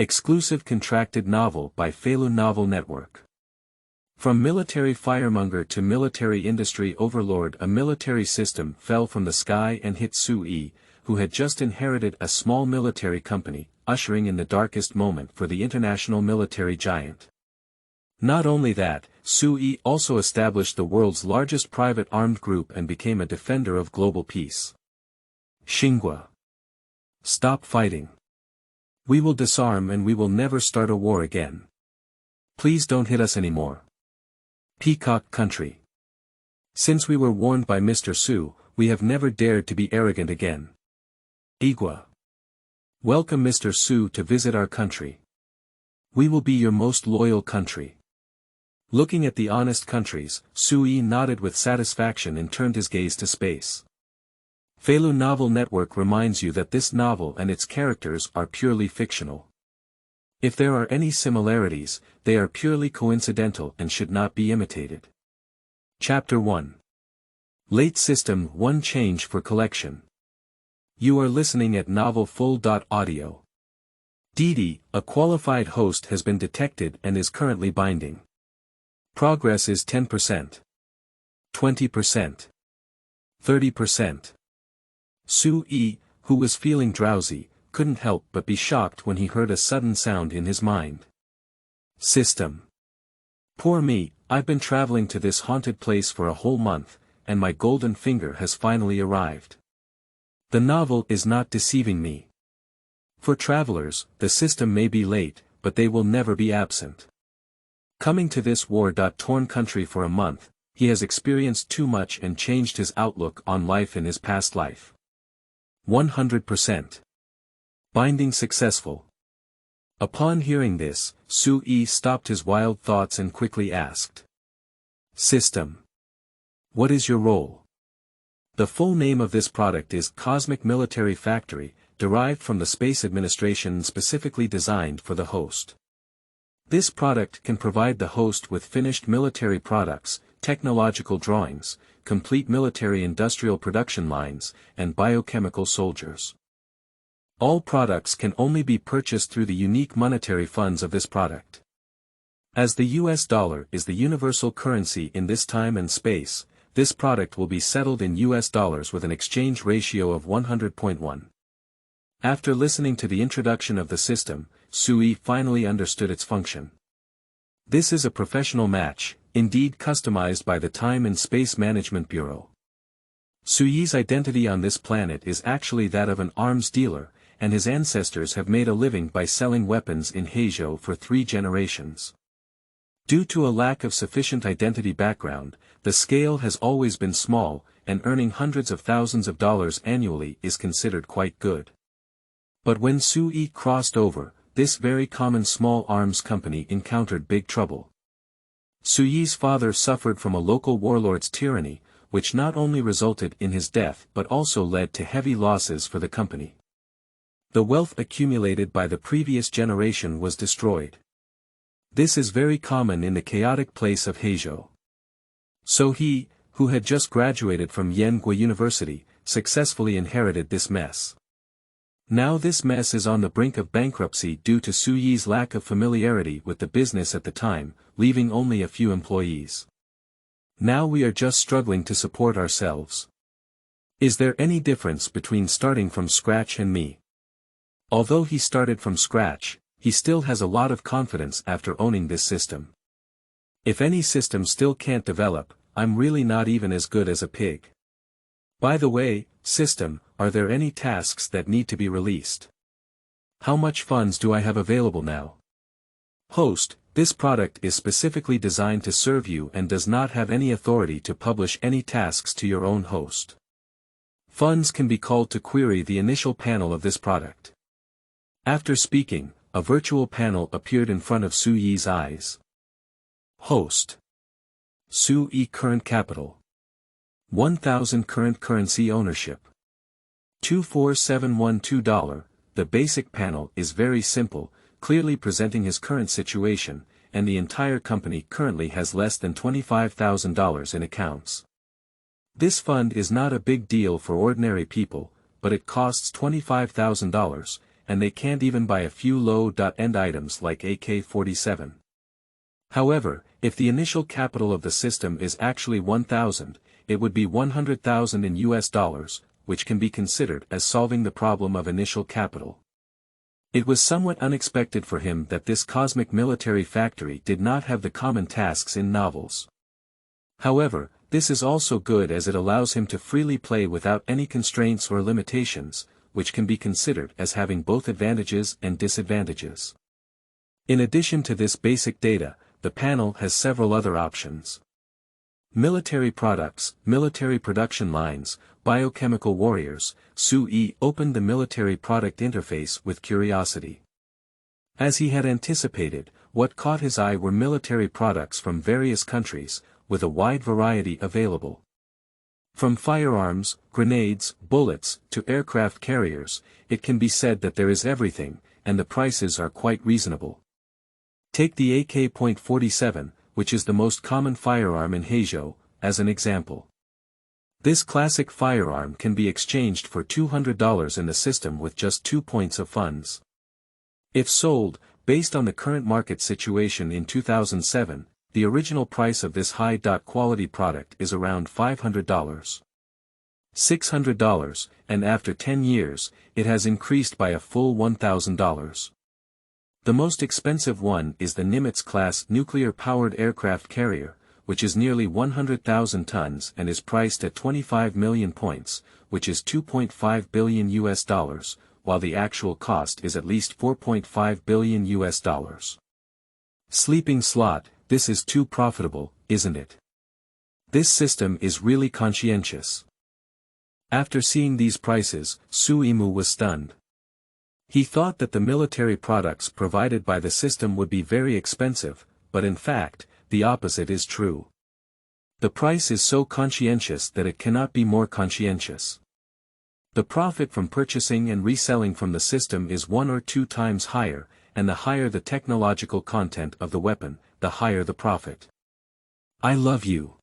Exclusive contracted novel by Feilu Novel Network. From military Firemonger to military industry Overlord, a military system fell from the sky and hit Sui, who had just inherited a small military company, ushering in the darkest moment for the international military giant. Not only that, Sui also established the world's largest private armed group and became a defender of global peace. Xinghua. Stop fighting. We will disarm and we will never start a war again. Please don't hit us anymore. Peacock Country. Since we were warned by Mr. Su, we have never dared to be arrogant again. Igua. Welcome Mr. Su to visit our country. We will be your most loyal country. Looking at the honest countries, Sui nodded with satisfaction and turned his gaze to space. Feilu Novel Network reminds you that this novel and its characters are purely fictional. If there are any similarities, they are purely coincidental and should not be imitated. Chapter 1. Late System 1 Change for Collection. You are listening at novelfull.audio. Didi, a qualified host, has been detected and is currently binding. Progress is 10%. 20%. 30%. Sui, who was feeling drowsy, couldn't help but be shocked when he heard a sudden sound in his mind. System. Poor me, I've been traveling to this haunted place for a whole month, and my golden finger has finally arrived. The novel is not deceiving me. For travelers, the system may be late, but they will never be absent. Coming to this war-torn country for a month, he has experienced too much and changed his outlook on life in his past life. 100%. Binding successful. Upon hearing this, Sui stopped his wild thoughts and quickly asked. System. What is your role? The full name of this product is Cosmic Military Factory, derived from the Space Administration specifically designed for the host. This product can provide the host with finished military products, technological drawings, complete military industrial production lines, and biochemical soldiers. All products can only be purchased through the unique monetary funds of this product. As the US dollar is the universal currency in this time and space, this product will be settled in US dollars with an exchange ratio of 100.1. After listening to the introduction of the system, Sui finally understood its function. This is a professional match, indeed customized by the Time and Space Management Bureau. Sui's identity on this planet is actually that of an arms dealer, and his ancestors have made a living by selling weapons in Hegemon for 3 generations. Due to a lack of sufficient identity background, the scale has always been small, and earning hundreds of thousands of dollars annually is considered quite good. But when Sui crossed over, this very common small arms company encountered big trouble. Sui's father suffered from a local warlord's tyranny, which not only resulted in his death but also led to heavy losses for the company. The wealth accumulated by the previous generation was destroyed. This is very common in the chaotic place of Hegemon. So he, who had just graduated from Yenghua University, successfully inherited this mess. Now this mess is on the brink of bankruptcy due to Sui's lack of familiarity with the business at the time, leaving only a few employees. Now we are just struggling to support ourselves. Is there any difference between starting from scratch and me? Although he started from scratch, he still has a lot of confidence after owning this system. If any system still can't develop, I'm really not even as good as a pig. By the way, system, are there any tasks that need to be released? How much funds do I have available now? Host, this product is specifically designed to serve you and does not have any authority to publish any tasks to your own host. Funds can be called to query the initial panel of this product. After speaking, a virtual panel appeared in front of Sui's eyes. Host. Sui current capital. 1,000 current currency ownership. $24712. The basic panel is very simple, clearly presenting his current situation, and the entire company currently has less than $25,000 in accounts. This fund is not a big deal for ordinary people, but it costs $25,000, and they can't even buy a few low-end items like AK-47. However, if the initial capital of the system is actually 1,000, it would be 100,000 in US dollars, which can be considered as solving the problem of initial capital. It was somewhat unexpected for him that this cosmic military factory did not have the common tasks in novels. However, this is also good as it allows him to freely play without any constraints or limitations, which can be considered as having both advantages and disadvantages. In addition to this basic data, the panel has several other options. Military products, military production lines, biochemical warriors. Sui opened the military product interface with curiosity. As he had anticipated, what caught his eye were military products from various countries, with a wide variety available. From firearms, grenades, bullets, to aircraft carriers, it can be said that there is everything, and the prices are quite reasonable. Take the AK-47, which is the most common firearm in Hegemon, as an example. This classic firearm can be exchanged for $200 in the system with just 2 points of funds. If sold, based on the current market situation in 2007, the original price of this high-quality product is around $500. $600, and after 10 years, it has increased by a full $1,000. The most expensive one is the Nimitz-class nuclear-powered aircraft carrier, which is nearly 100,000 tons and is priced at 25 million points, which is $2.5 billion US dollars, while the actual cost is at least $4.5 billion US dollars. Sleeping slot, this is too profitable, isn't it? This system is really conscientious. After seeing these prices, Suimu was stunned. He thought that the military products provided by the system would be very expensive, but in fact, the opposite is true. The price is so conscientious that it cannot be more conscientious. The profit from purchasing and reselling from the system is 1 or 2 times higher, and the higher the technological content of the weapon, the higher the profit. I love you.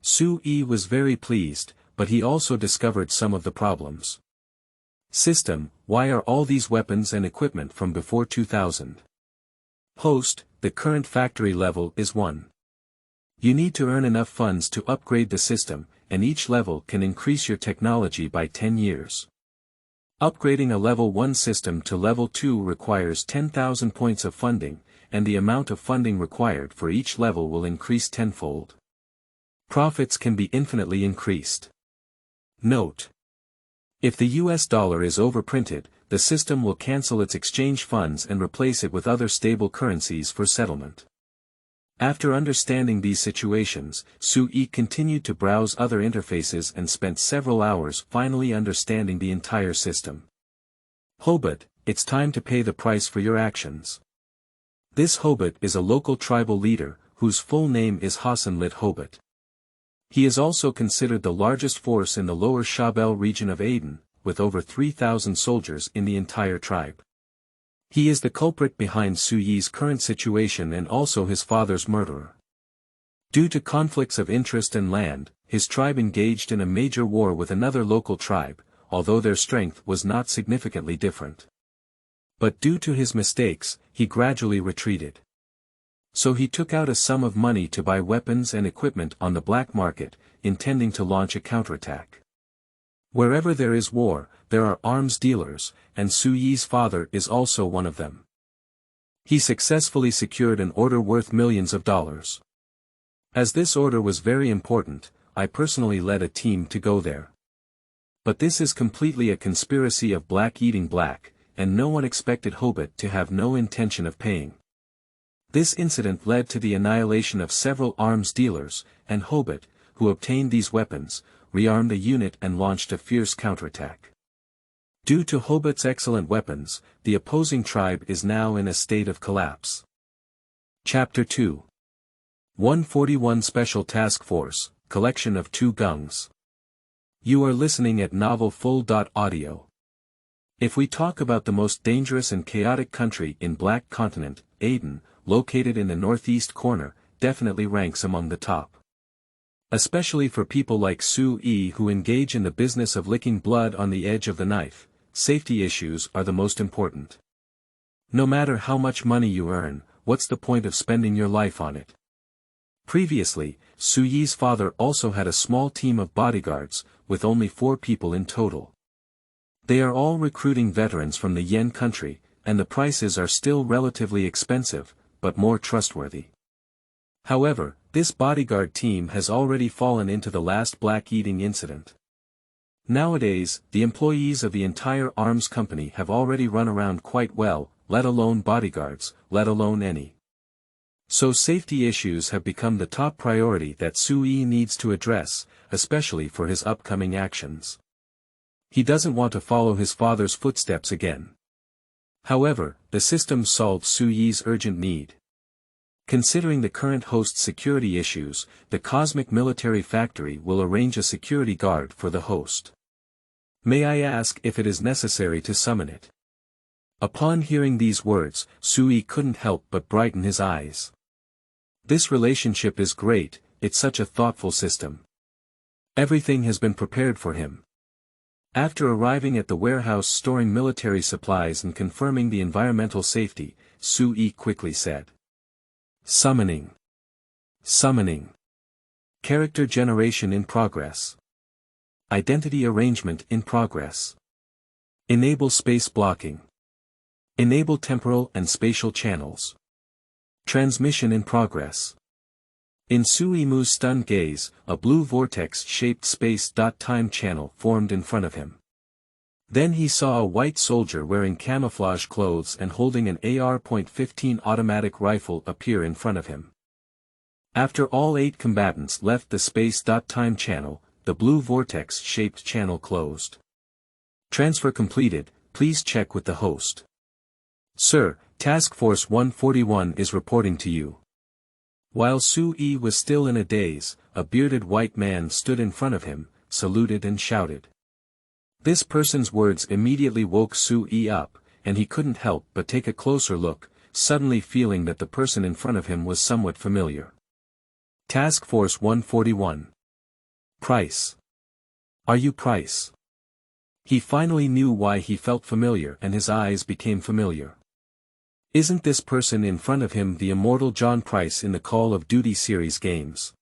Sui was very pleased, but he also discovered some of the problems. System, why are all these weapons and equipment from before 2000? Host, the current factory level is 1. You need to earn enough funds to upgrade the system, and each level can increase your technology by 10 years. Upgrading a level 1 system to level 2 requires 10,000 points of funding, and the amount of funding required for each level will increase tenfold. Profits can be infinitely increased. Note: if the US dollar is overprinted, the system will cancel its exchange funds and replace it with other stable currencies for settlement. After understanding these situations, Sui continued to browse other interfaces and spent several hours finally understanding the entire system. Hobot, it's time to pay the price for your actions. This Hobot is a local tribal leader, whose full name is Hassanlit Hobot. He is also considered the largest force in the lower Shabelle region of Aden, with over 3,000 soldiers in the entire tribe. He is the culprit behind Sui's current situation and also his father's murderer. Due to conflicts of interest and land, his tribe engaged in a major war with another local tribe, although their strength was not significantly different. But due to his mistakes, he gradually retreated. So he took out a sum of money to buy weapons and equipment on the black market, intending to launch a counterattack. Wherever there is war, there are arms dealers, and Sui's father is also one of them. He successfully secured an order worth millions of dollars. As this order was very important, I personally led a team to go there. But this is completely a conspiracy of black eating black, and no one expected Hobot to have no intention of paying. This incident led to the annihilation of several arms dealers, and Hobot, who obtained these weapons, rearmed a unit and launched a fierce counterattack. Due to Hobot's excellent weapons, the opposing tribe is now in a state of collapse. Chapter 2. 141 Special Task Force, Collection of 2 Gengs. You are listening at Novel Full.audio. If we talk about the most dangerous and chaotic country in Black Continent, Aden, located in the northeast corner, definitely ranks among the top. Especially for people like Sui who engage in the business of licking blood on the edge of the knife, safety issues are the most important. No matter how much money you earn, what's the point of spending your life on it? Previously, Su Yi's father also had a small team of bodyguards, with only 4 people in total. They are all recruiting veterans from the Yen country, and the prices are still relatively expensive, but more trustworthy. However, this bodyguard team has already fallen into the last black-eating incident. Nowadays, the employees of the entire arms company have already run around quite well, let alone bodyguards, let alone any. So safety issues have become the top priority that Su Yi needs to address, especially for his upcoming actions. He doesn't want to follow his father's footsteps again. However, the system solves Su Yi's urgent need. Considering the current host's security issues, the Cosmic Military Factory will arrange a security guard for the host. May I ask if it is necessary to summon it? Upon hearing these words, Su Yi couldn't help but brighten his eyes. This relationship is great, it's such a thoughtful system. Everything has been prepared for him. After arriving at the warehouse storing military supplies and confirming the environmental safety, Su Yi quickly said. Summoning. Summoning. Character generation in progress. Identity arrangement in progress. Enable space blocking. Enable temporal and spatial channels. Transmission in progress. In Su Yi's stunned gaze, a blue vortex-shaped space-time channel formed in front of him. Then he saw a white soldier wearing camouflage clothes and holding an AR-15 automatic rifle appear in front of him. After all 8 combatants left the space-time channel, the blue vortex-shaped channel closed. Transfer completed, please check with the host. Sir, Task Force 141 is reporting to you. While Su Yi was still in a daze, a bearded white man stood in front of him, saluted and shouted. This person's words immediately woke Su Yi up, and he couldn't help but take a closer look, suddenly feeling that the person in front of him was somewhat familiar. Task Force 141. Price. Are you Price? He finally knew why he felt familiar and his eyes became familiar. Isn't this person in front of him the immortal John Price in the Call of Duty series games?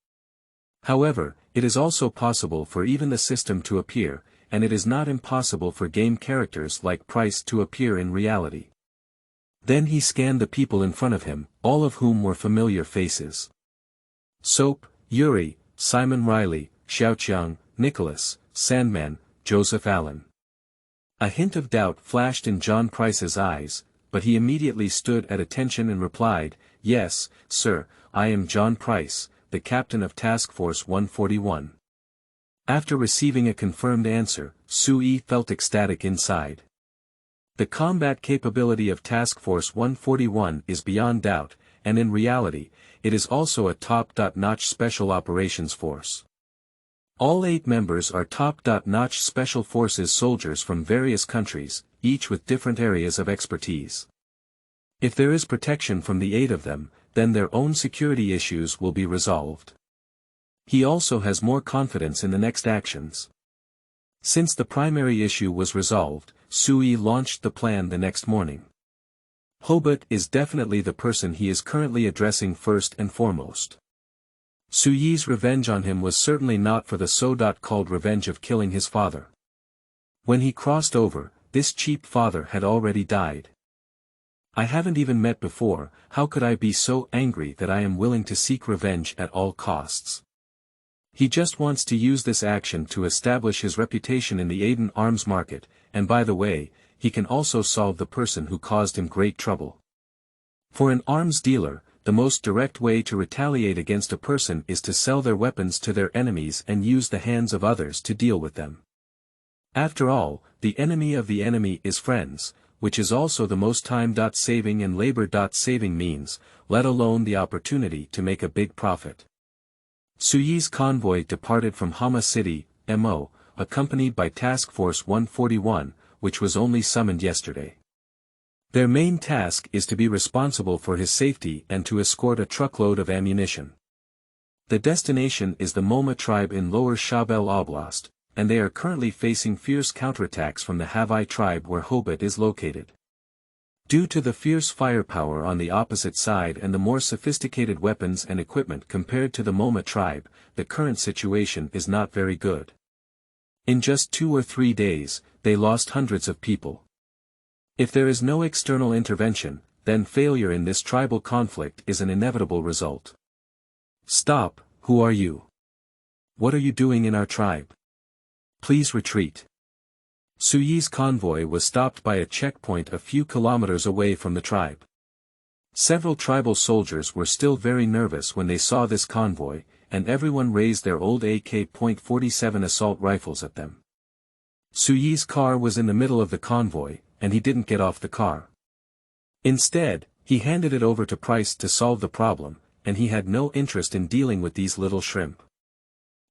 However, it is also possible for even the system to appear, and it is not impossible for game characters like Price to appear in reality. Then he scanned the people in front of him, all of whom were familiar faces. Soap, Yuri, Simon Riley, Xiaoqiang, Nicholas, Sandman, Joseph Allen. A hint of doubt flashed in John Price's eyes, but he immediately stood at attention and replied, Yes, sir, I am John Price, the captain of Task Force 141. After receiving a confirmed answer, Su Yi felt ecstatic inside. The combat capability of Task Force 141 is beyond doubt, and in reality, it is also a top-notch special operations force. All 8 members are top-notch special forces soldiers from various countries, each with different areas of expertise. If there is protection from the 8 of them, then their own security issues will be resolved. He also has more confidence in the next actions. Since the primary issue was resolved, Su Yi launched the plan the next morning. Hobart is definitely the person he is currently addressing first and foremost. Su Yi's revenge on him was certainly not for the so-called revenge of killing his father. When he crossed over, this cheap father had already died. I haven't even met before, how could I be so angry that I am willing to seek revenge at all costs? He just wants to use this action to establish his reputation in the Aiden arms market, and by the way, he can also solve the person who caused him great trouble. For an arms dealer, the most direct way to retaliate against a person is to sell their weapons to their enemies and use the hands of others to deal with them. After all, the enemy of the enemy is friends, which is also the most time-saving and labor-saving means, let alone the opportunity to make a big profit. Su Yi's convoy departed from Hama City, Mo, accompanied by Task Force 141, which was only summoned yesterday. Their main task is to be responsible for his safety and to escort a truckload of ammunition. The destination is the Moma tribe in Lower Shabelle Oblast, and they are currently facing fierce counterattacks from the Havai tribe where Hobart is located. Due to the fierce firepower on the opposite side and the more sophisticated weapons and equipment compared to the Moma tribe, the current situation is not very good. In just 2 or 3 days, they lost hundreds of people. If there is no external intervention, then failure in this tribal conflict is an inevitable result. Stop, who are you? What are you doing in our tribe? Please retreat. Suyi's convoy was stopped by a checkpoint a few kilometers away from the tribe. Several tribal soldiers were still very nervous when they saw this convoy, and everyone raised their old AK.47 assault rifles at them. Suyi's car was in the middle of the convoy, and he didn't get off the car. Instead, he handed it over to Price to solve the problem, and he had no interest in dealing with these little shrimp.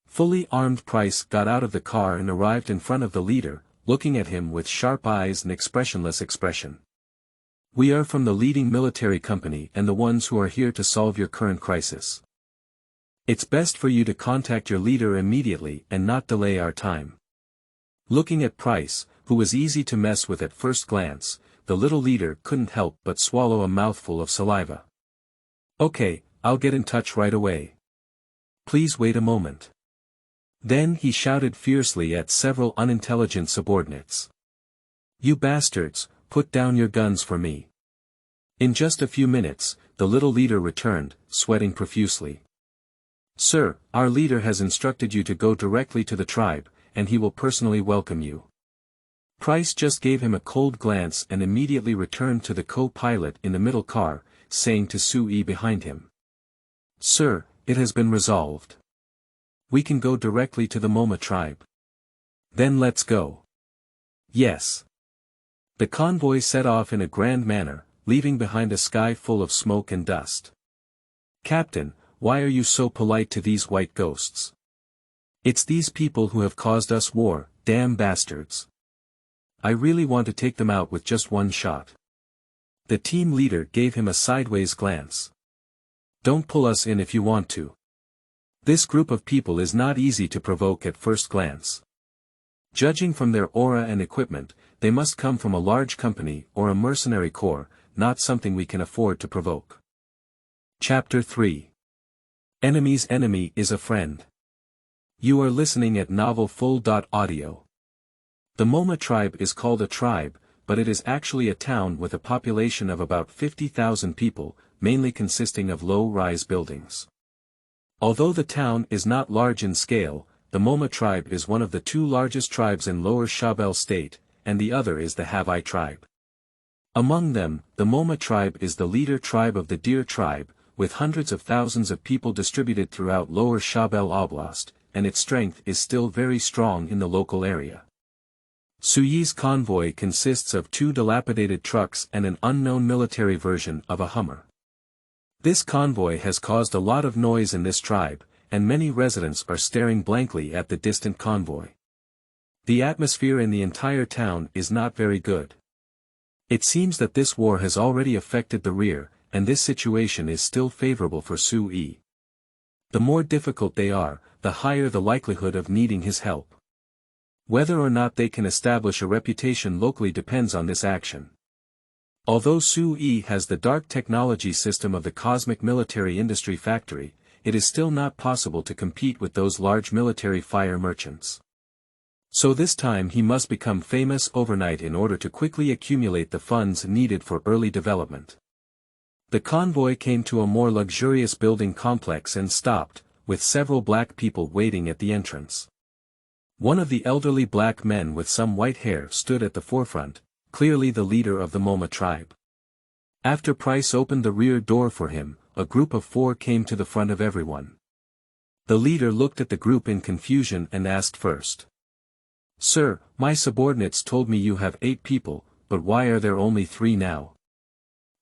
Fully armed Price got out of the car and arrived in front of the leader, looking at him with sharp eyes and expressionless expression. We are from the leading military company and the ones who are here to solve your current crisis. It's best for you to contact your leader immediately and not delay our time. Looking at Price, who was easy to mess with at first glance, the little leader couldn't help but swallow a mouthful of saliva. Okay, I'll get in touch right away. Please wait a moment. Then he shouted fiercely at several unintelligent subordinates. You bastards, put down your guns for me. In just a few minutes, the little leader returned, sweating profusely. Sir, our leader has instructed you to go directly to the tribe, and he will personally welcome you. Price just gave him a cold glance and immediately returned to the co-pilot in the middle car, saying to Sui behind him. Sir, it has been resolved. We can go directly to the Moma tribe. Then let's go. Yes. The convoy set off in a grand manner, leaving behind a sky full of smoke and dust. Captain, why are you so polite to these white ghosts? It's these people who have caused us war, damn bastards. I really want to take them out with just one shot. The team leader gave him a sideways glance. Don't pull us in if you want to. This group of people is not easy to provoke at first glance. Judging from their aura and equipment, they must come from a large company or a mercenary corps, not something we can afford to provoke. Chapter 3. Enemy's enemy is a friend. You are listening at novelfull.audio. The Moma tribe is called a tribe, but it is actually a town with a population of about 50,000 people, mainly consisting of low-rise buildings. Although the town is not large in scale, the Moma tribe is one of the 2 largest tribes in Lower Shabelle state, and the other is the Havai tribe. Among them, the Moma tribe is the leader tribe of the Deer tribe, with hundreds of thousands of people distributed throughout Lower Shabelle Oblast, and its strength is still very strong in the local area. Suyi's convoy consists of 2 dilapidated trucks and an unknown military version of a Hummer. This convoy has caused a lot of noise in this tribe, and many residents are staring blankly at the distant convoy. The atmosphere in the entire town is not very good. It seems that this war has already affected the rear, and this situation is still favorable for Sui. The more difficult they are, the higher the likelihood of needing his help. Whether or not they can establish a reputation locally depends on this action. Although Sui has the dark technology system of the Cosmic Military Industry Factory, it is still not possible to compete with those large military fire merchants. So this time he must become famous overnight in order to quickly accumulate the funds needed for early development. The convoy came to a more luxurious building complex and stopped, with several black people waiting at the entrance. One of the elderly black men with some white hair stood at the forefront, clearly the leader of the Moma tribe. After Price opened the rear door for him, a group of 4 came to the front of everyone. The leader looked at the group in confusion and asked first. Sir, my subordinates told me you have 8 people, but why are there only 3 now?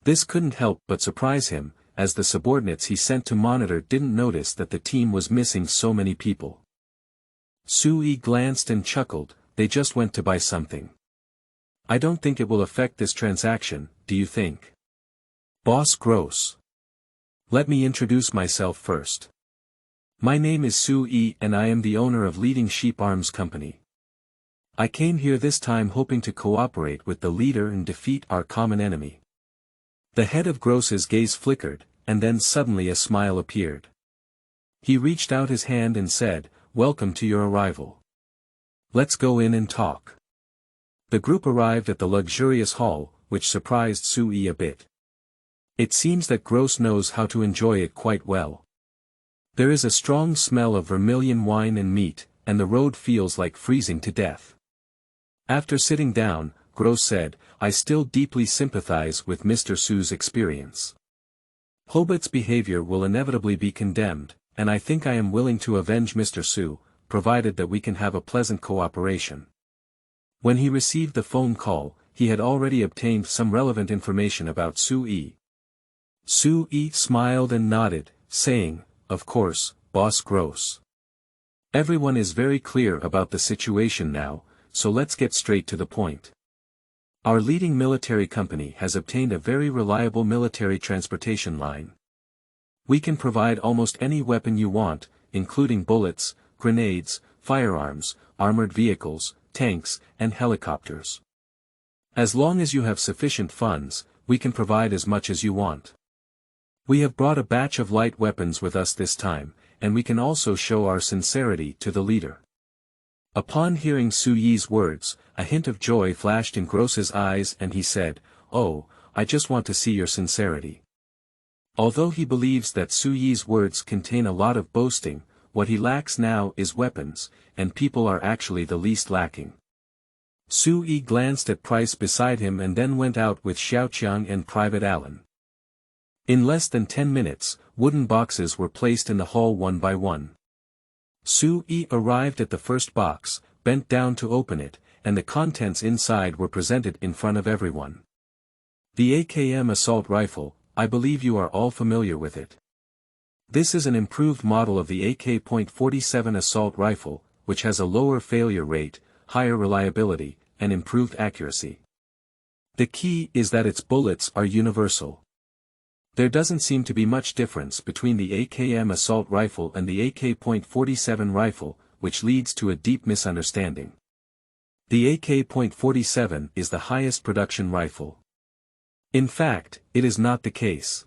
This couldn't help but surprise him, as the subordinates he sent to monitor didn't notice that the team was missing so many people. Sui glanced and chuckled, they just went to buy something. I don't think it will affect this transaction, do you think? Boss Gross. Let me introduce myself first. My name is Su Yi and I am the owner of leading sheep arms company. I came here this time hoping to cooperate with the leader and defeat our common enemy. The head of Gross's gaze flickered, and then suddenly a smile appeared. He reached out his hand and said, "Welcome to your arrival. Let's go in and talk." The group arrived at the luxurious hall, which surprised Su Yi a bit. It seems that Gross knows how to enjoy it quite well. There is a strong smell of vermilion wine and meat, and the road feels like freezing to death. After sitting down, Gross said, "I still deeply sympathize with Mr. Su's experience. Hobart's behavior will inevitably be condemned, and I think I am willing to avenge Mr. Su, provided that we can have a pleasant cooperation." When he received the phone call, he had already obtained some relevant information about Su Yi. Su Yi smiled and nodded, saying, "Of course, Boss Gross. Everyone is very clear about the situation now, so let's get straight to the point. Our leading military company has obtained a very reliable military transportation line. We can provide almost any weapon you want, including bullets, grenades, firearms, armored vehicles, tanks, and helicopters. As long as you have sufficient funds, we can provide as much as you want. We have brought a batch of light weapons with us this time, and we can also show our sincerity to the leader." Upon hearing Su Yi's words, a hint of joy flashed in Gross's eyes and he said, "Oh, I just want to see your sincerity." Although he believes that Su Yi's words contain a lot of boasting, what he lacks now is weapons, and people are actually the least lacking. Su Yi glanced at Price beside him and then went out with Xiaoqiang and Private Allen. In less than 10 minutes, wooden boxes were placed in the hall one by one. Su Yi arrived at the first box, bent down to open it, and the contents inside were presented in front of everyone. The AKM assault rifle, I believe you are all familiar with it. This is an improved model of the AK.47 assault rifle, which has a lower failure rate, higher reliability, and improved accuracy. The key is that its bullets are universal. There doesn't seem to be much difference between the AKM assault rifle and the AK.47 rifle, which leads to a deep misunderstanding. The AK.47 is the highest production rifle. In fact, it is not the case.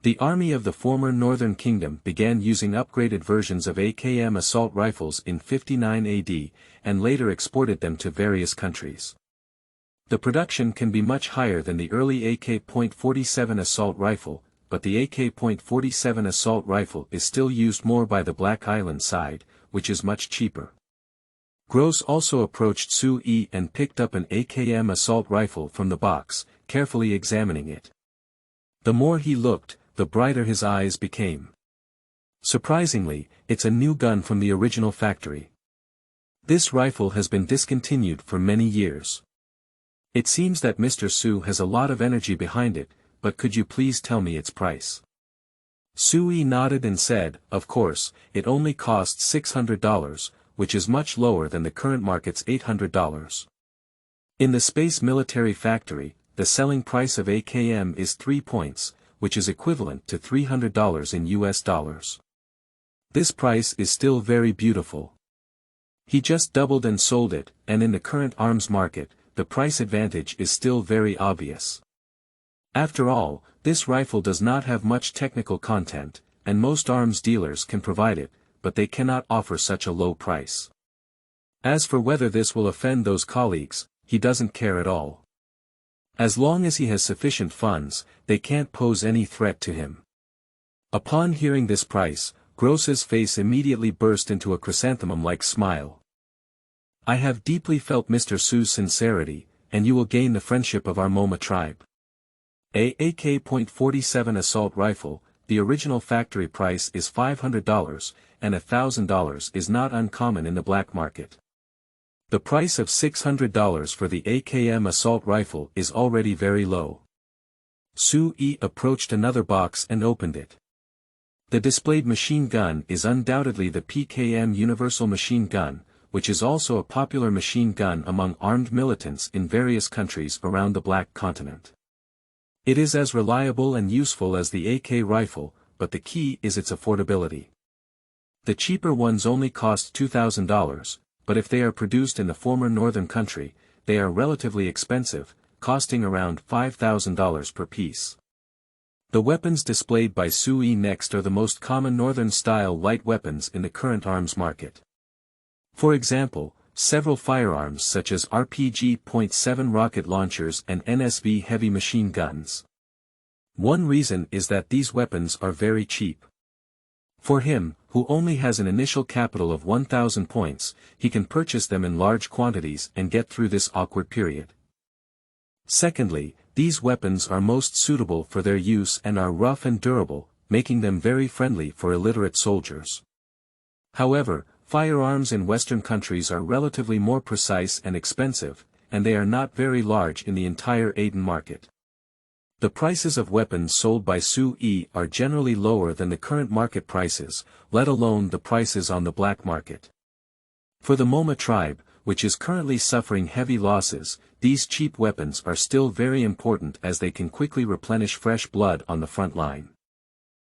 The army of the former Northern Kingdom began using upgraded versions of AKM assault rifles in 59 AD, and later exported them to various countries. The production can be much higher than the early AK.47 assault rifle, but the AK.47 assault rifle is still used more by the Black Island side, which is much cheaper. Gross also approached Su Yi and picked up an AKM assault rifle from the box, carefully examining it. The more he looked, the brighter his eyes became. Surprisingly, it's a new gun from the original factory. This rifle has been discontinued for many years. It seems that Mr. Su has a lot of energy behind it, but could you please tell me its price? Su Yi nodded and said, "Of course, it only costs $600, which is much lower than the current market's $800. In the Space Military Factory, the selling price of AKM is 3 points, which is equivalent to $300 in US dollars. This price is still very beautiful. He just doubled and sold it, and in the current arms market, the price advantage is still very obvious. After all, this rifle does not have much technical content, and most arms dealers can provide it, but they cannot offer such a low price. As for whether this will offend those colleagues, he doesn't care at all. As long as he has sufficient funds, they can't pose any threat to him." Upon hearing this price, Gross's face immediately burst into a chrysanthemum-like smile. "I have deeply felt Mr. Su's sincerity, and you will gain the friendship of our Moma tribe. A AK.47 assault rifle, the original factory price is $500, and $1,000 is not uncommon in the black market. The price of $600 for the AKM assault rifle is already very low." Su Yi approached another box and opened it. The displayed machine gun is undoubtedly the PKM Universal Machine Gun, which is also a popular machine gun among armed militants in various countries around the Black Continent. It is as reliable and useful as the AK rifle, but the key is its affordability. The cheaper ones only cost $2,000, but if they are produced in the former northern country, they are relatively expensive, costing around $5,000 per piece. The weapons displayed by Sui next are the most common northern-style light weapons in the current arms market. For example, several firearms such as RPG.7 rocket launchers and NSV heavy machine guns. One reason is that these weapons are very cheap. For him, who only has an initial capital of 1,000 points, he can purchase them in large quantities and get through this awkward period. Secondly, these weapons are most suitable for their use and are rough and durable, making them very friendly for illiterate soldiers. However, firearms in Western countries are relatively more precise and expensive, and they are not very large in the entire Aden market. The prices of weapons sold by Sui are generally lower than the current market prices, let alone the prices on the black market. For the Moma tribe, which is currently suffering heavy losses, these cheap weapons are still very important as they can quickly replenish fresh blood on the front line.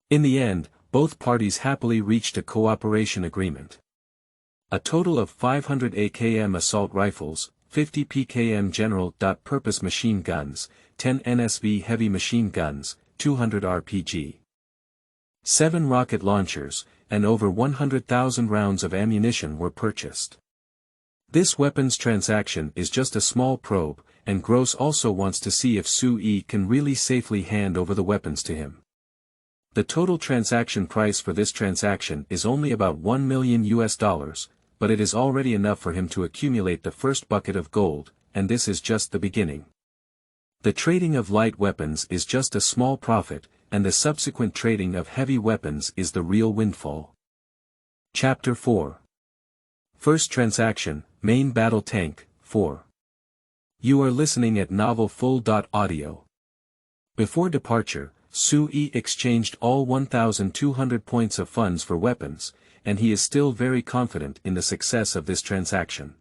In the end, both parties happily reached a cooperation agreement. A total of 500 AKM assault rifles, 50 PKM general-purpose machine guns, 10 NSV heavy machine guns, 200 RPG. 7 rocket launchers, and over 100,000 rounds of ammunition were purchased. This weapons transaction is just a small probe, and Gross also wants to see if Sui can really safely hand over the weapons to him. The total transaction price for this transaction is only about $1 million, but it is already enough for him to accumulate the first bucket of gold, and this is just the beginning. The trading of light weapons is just a small profit, and the subsequent trading of heavy weapons is the real windfall. Chapter 4. First transaction, Main Battle Tank, 4. You are listening at novelfull.audio. Before departure, Sui exchanged all 1,200 points of funds for weapons, and he is still very confident in the success of this transaction.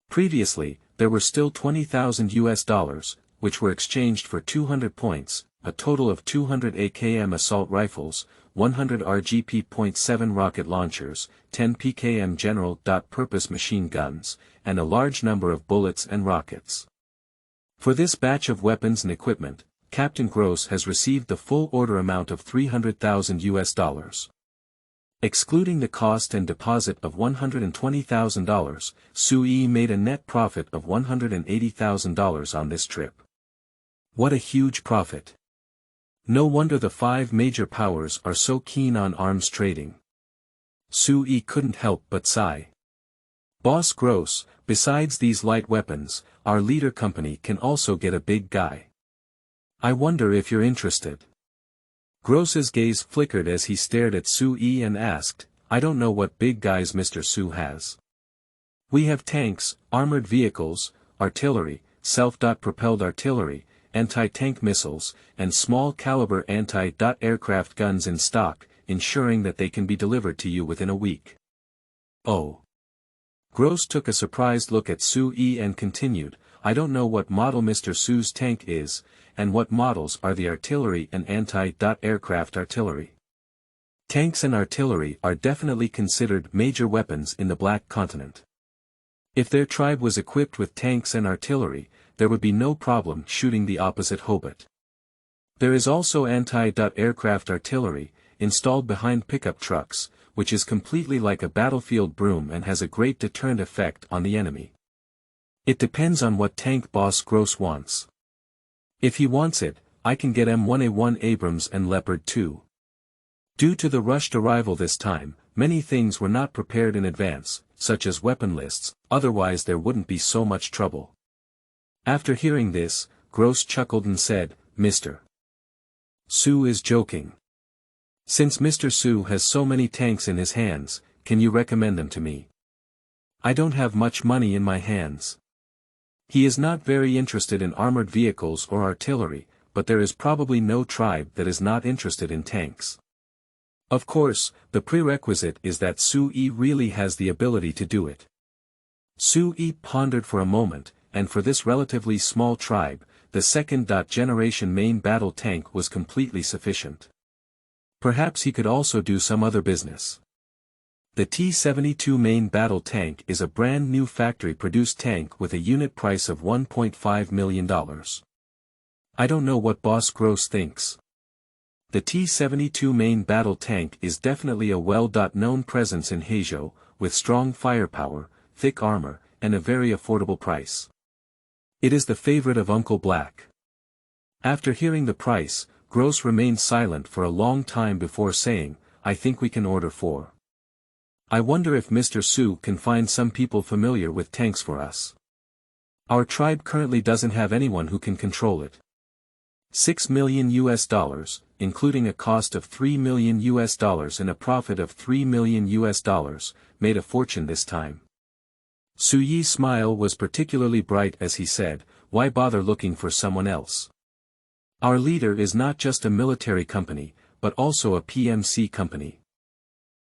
Previously, there were still $20,000, which were exchanged for 200 points, a total of 200 AKM assault rifles, 100 RGP.7 rocket launchers, 10 PKM general-purpose machine guns, and a large number of bullets and rockets. For this batch of weapons and equipment, Captain Gross has received the full order amount of $300,000. Excluding the cost and deposit of $120,000, Sui made a net profit of $180,000 on this trip. What a huge profit! No wonder the 5 major powers are so keen on arms trading. Sui couldn't help but sigh. Boss Gross, besides these light weapons, our leader company can also get a big guy. I wonder if you're interested. Gross's gaze flickered as he stared at Sui and asked, I don't know what big guys Mr. Su has. We have tanks, armored vehicles, artillery, self-propelled artillery, anti-tank missiles, and small-caliber anti-aircraft guns in stock, ensuring that they can be delivered to you within a week. Oh. Gross took a surprised look at Sui and continued, I don't know what model Mr. Su's tank is, and what models are the artillery and anti-aircraft artillery. Tanks and artillery are definitely considered major weapons in the Black Continent. If their tribe was equipped with tanks and artillery, there would be no problem shooting the opposite Hobart. There is also anti-aircraft artillery, installed behind pickup trucks, which is completely like a battlefield broom and has a great deterrent effect on the enemy. It depends on what tank Boss Gross wants. If he wants it, I can get M1A1 Abrams and Leopard 2. Due to the rushed arrival this time, many things were not prepared in advance, such as weapon lists, otherwise there wouldn't be so much trouble. After hearing this, Gross chuckled and said, Mr. Su is joking. Since Mr. Su has so many tanks in his hands, can you recommend them to me? I don't have much money in my hands. He is not very interested in armored vehicles or artillery, but there is probably no tribe that is not interested in tanks. Of course, the prerequisite is that Sui really has the ability to do it. Sui pondered for a moment, and for this relatively small tribe, the second-generation main battle tank was completely sufficient. Perhaps he could also do some other business. The T-72 main battle tank is a brand new factory-produced tank with a unit price of $1.5 million. I don't know what Boss Gross thinks. The T-72 main battle tank is definitely a well-known presence in Hegemon, with strong firepower, thick armor, and a very affordable price. It is the favorite of Uncle Black. After hearing the price, Gross remained silent for a long time before saying, "I think we can order 4. I wonder if Mr. Su can find some people familiar with tanks for us. Our tribe currently doesn't have anyone who can control it." $6 million, including a cost of $3 million and a profit of $3 million, made a fortune this time. Su Yi's smile was particularly bright as he said, "Why bother looking for someone else? Our leader is not just a military company, but also a PMC company.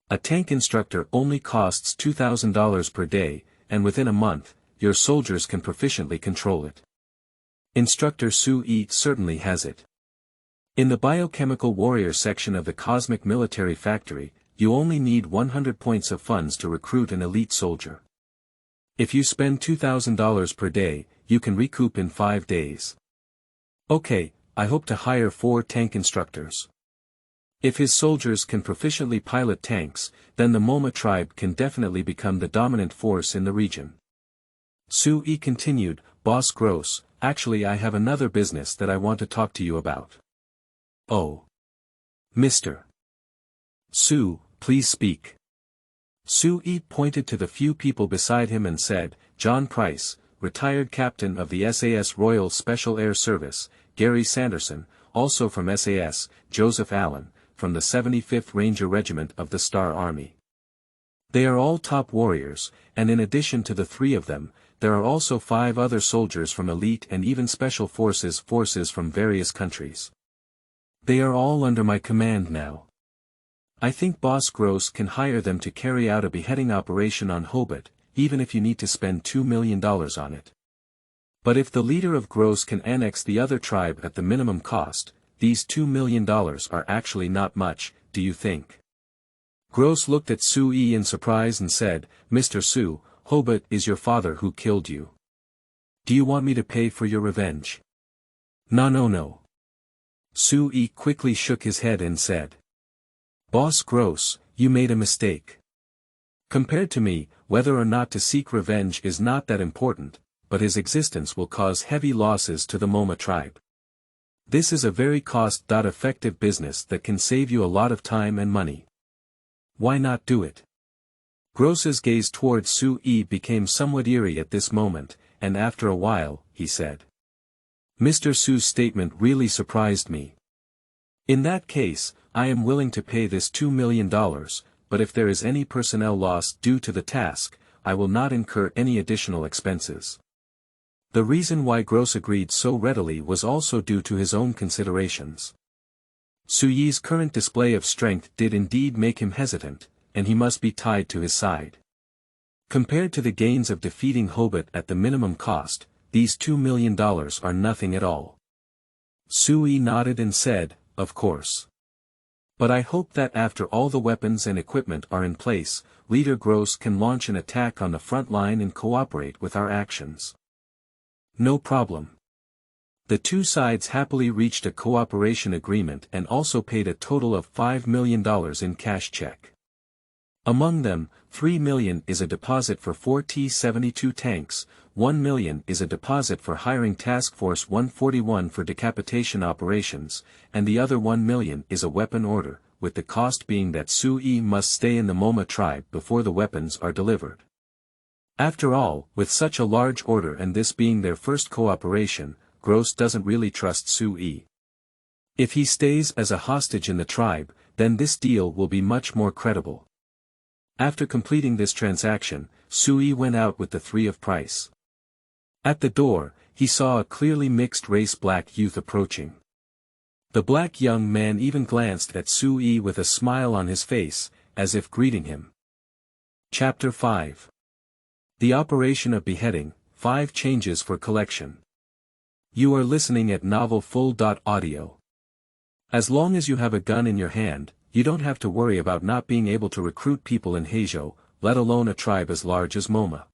A tank instructor only costs $2,000 per day, and within a month, your soldiers can proficiently control it. Instructor Su Yi certainly has it. In the biochemical warrior section of the Cosmic Military Factory, you only need 100 points of funds to recruit an elite soldier. If you spend $2,000 per day, you can recoup in 5 days. Okay, I hope to hire 4 tank instructors. If his soldiers can proficiently pilot tanks, then the Moma tribe can definitely become the dominant force in the region." Su Yi continued, "Boss Gross, actually I have another business that I want to talk to you about." "Oh. Mr. Su, please speak." Su Yi pointed to the few people beside him and said, "John Price, retired captain of the SAS Royal Special Air Service, Gary Sanderson, also from SAS, Joseph Allen, from the 75th Ranger Regiment of the Star Army. They are all top warriors, and in addition to the 3 of them, there are also 5 other soldiers from elite and even special forces from various countries. They are all under my command now. I think Boss Gross can hire them to carry out a beheading operation on Hobart, even if you need to spend $2 million on it. But if the leader of Gross can annex the other tribe at the minimum cost, these $2 million are actually not much, do you think?" Gross looked at Su Yi in surprise and said, "Mr. Su, Hobart is your father who killed you. Do you want me to pay for your revenge?" No. Su Yi quickly shook his head and said, "Boss Gross, you made a mistake. Compared to me, whether or not to seek revenge is not that important, but his existence will cause heavy losses to the Moma tribe. This is a very cost-effective business that can save you a lot of time and money. Why not do it?" Gross's gaze towards Su Yi became somewhat eerie at this moment, and after a while, he said, "Mr. Su's statement really surprised me. In that case, I am willing to pay this $2 million, but if there is any personnel loss due to the task, I will not incur any additional expenses." The reason why Gross agreed so readily was also due to his own considerations. Su Yi's current display of strength did indeed make him hesitant, and he must be tied to his side. Compared to the gains of defeating Hobart at the minimum cost, these $2 million are nothing at all. Su Yi nodded and said, "Of course. But I hope that after all the weapons and equipment are in place, Leader Gross can launch an attack on the front line and cooperate with our actions." "No problem." The 2 sides happily reached a cooperation agreement and also paid a total of $5 million in cash check. Among them, $3 million is a deposit for 4 T-72 tanks, $1 million is a deposit for hiring Task Force 141 for decapitation operations, and the other $1 million is a weapon order, with the cost being that Su Yi must stay in the Moma tribe before the weapons are delivered. After all, with such a large order and this being their first cooperation, Gross doesn't really trust Su Yi. If he stays as a hostage in the tribe, then this deal will be much more credible. After completing this transaction, Su Yi went out with the 3 of Price. At the door, he saw a clearly mixed-race black youth approaching. The black young man even glanced at Su Yi with a smile on his face, as if greeting him. Chapter 5. The Operation of Beheading, 5 Changes for Collection. You are listening at novelfull.audio. As long as you have a gun in your hand, you don't have to worry about not being able to recruit people in Hejo, let alone a tribe as large as Moma.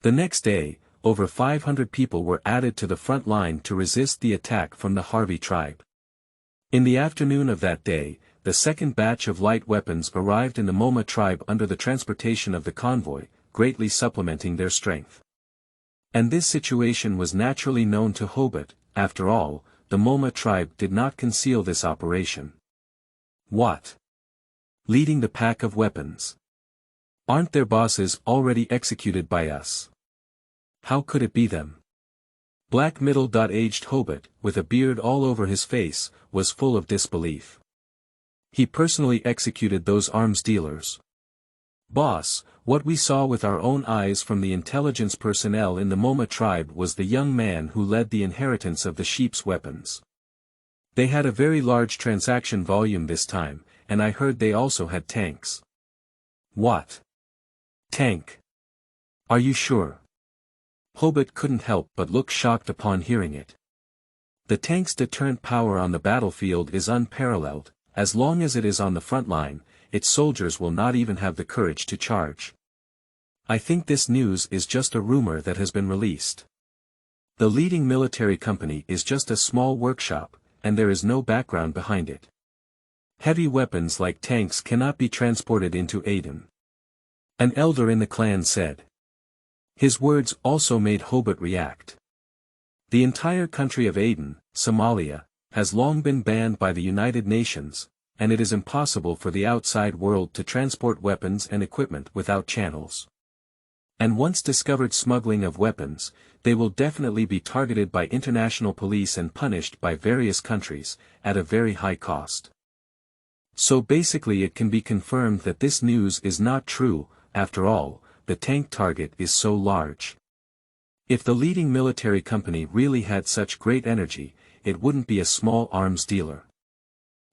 The next day, over 500 people were added to the front line to resist the attack from the Harvey tribe. In the afternoon of that day, the second batch of light weapons arrived in the Moma tribe under the transportation of the convoy, greatly supplementing their strength. And this situation was naturally known to Hobart. After all, the Moma tribe did not conceal this operation. What? Leading the pack of weapons. Aren't their bosses already executed by us? How could it be them? Black middle-aged Hobart, with a beard all over his face, was full of disbelief. He personally executed those arms dealers. Boss, what we saw with our own eyes from the intelligence personnel in the Moma tribe was the young man who led the inheritance of the sheep's weapons. They had a very large transaction volume this time, and I heard they also had tanks. What? Tank? Are you sure? Hobart couldn't help but look shocked upon hearing it. The tank's deterrent power on the battlefield is unparalleled. As long as it is on the front line, its soldiers will not even have the courage to charge. I think this news is just a rumor that has been released. The leading military company is just a small workshop, and there is no background behind it. Heavy weapons like tanks cannot be transported into Aden. An elder in the clan said. His words also made Hobart react. The entire country of Aden, Somalia, has long been banned by the United Nations, and it is impossible for the outside world to transport weapons and equipment without channels. And once discovered smuggling of weapons, they will definitely be targeted by international police and punished by various countries, at a very high cost. So basically it can be confirmed that this news is not true. After all, the tank target is so large. If the leading military company really had such great energy, it wouldn't be a small arms dealer.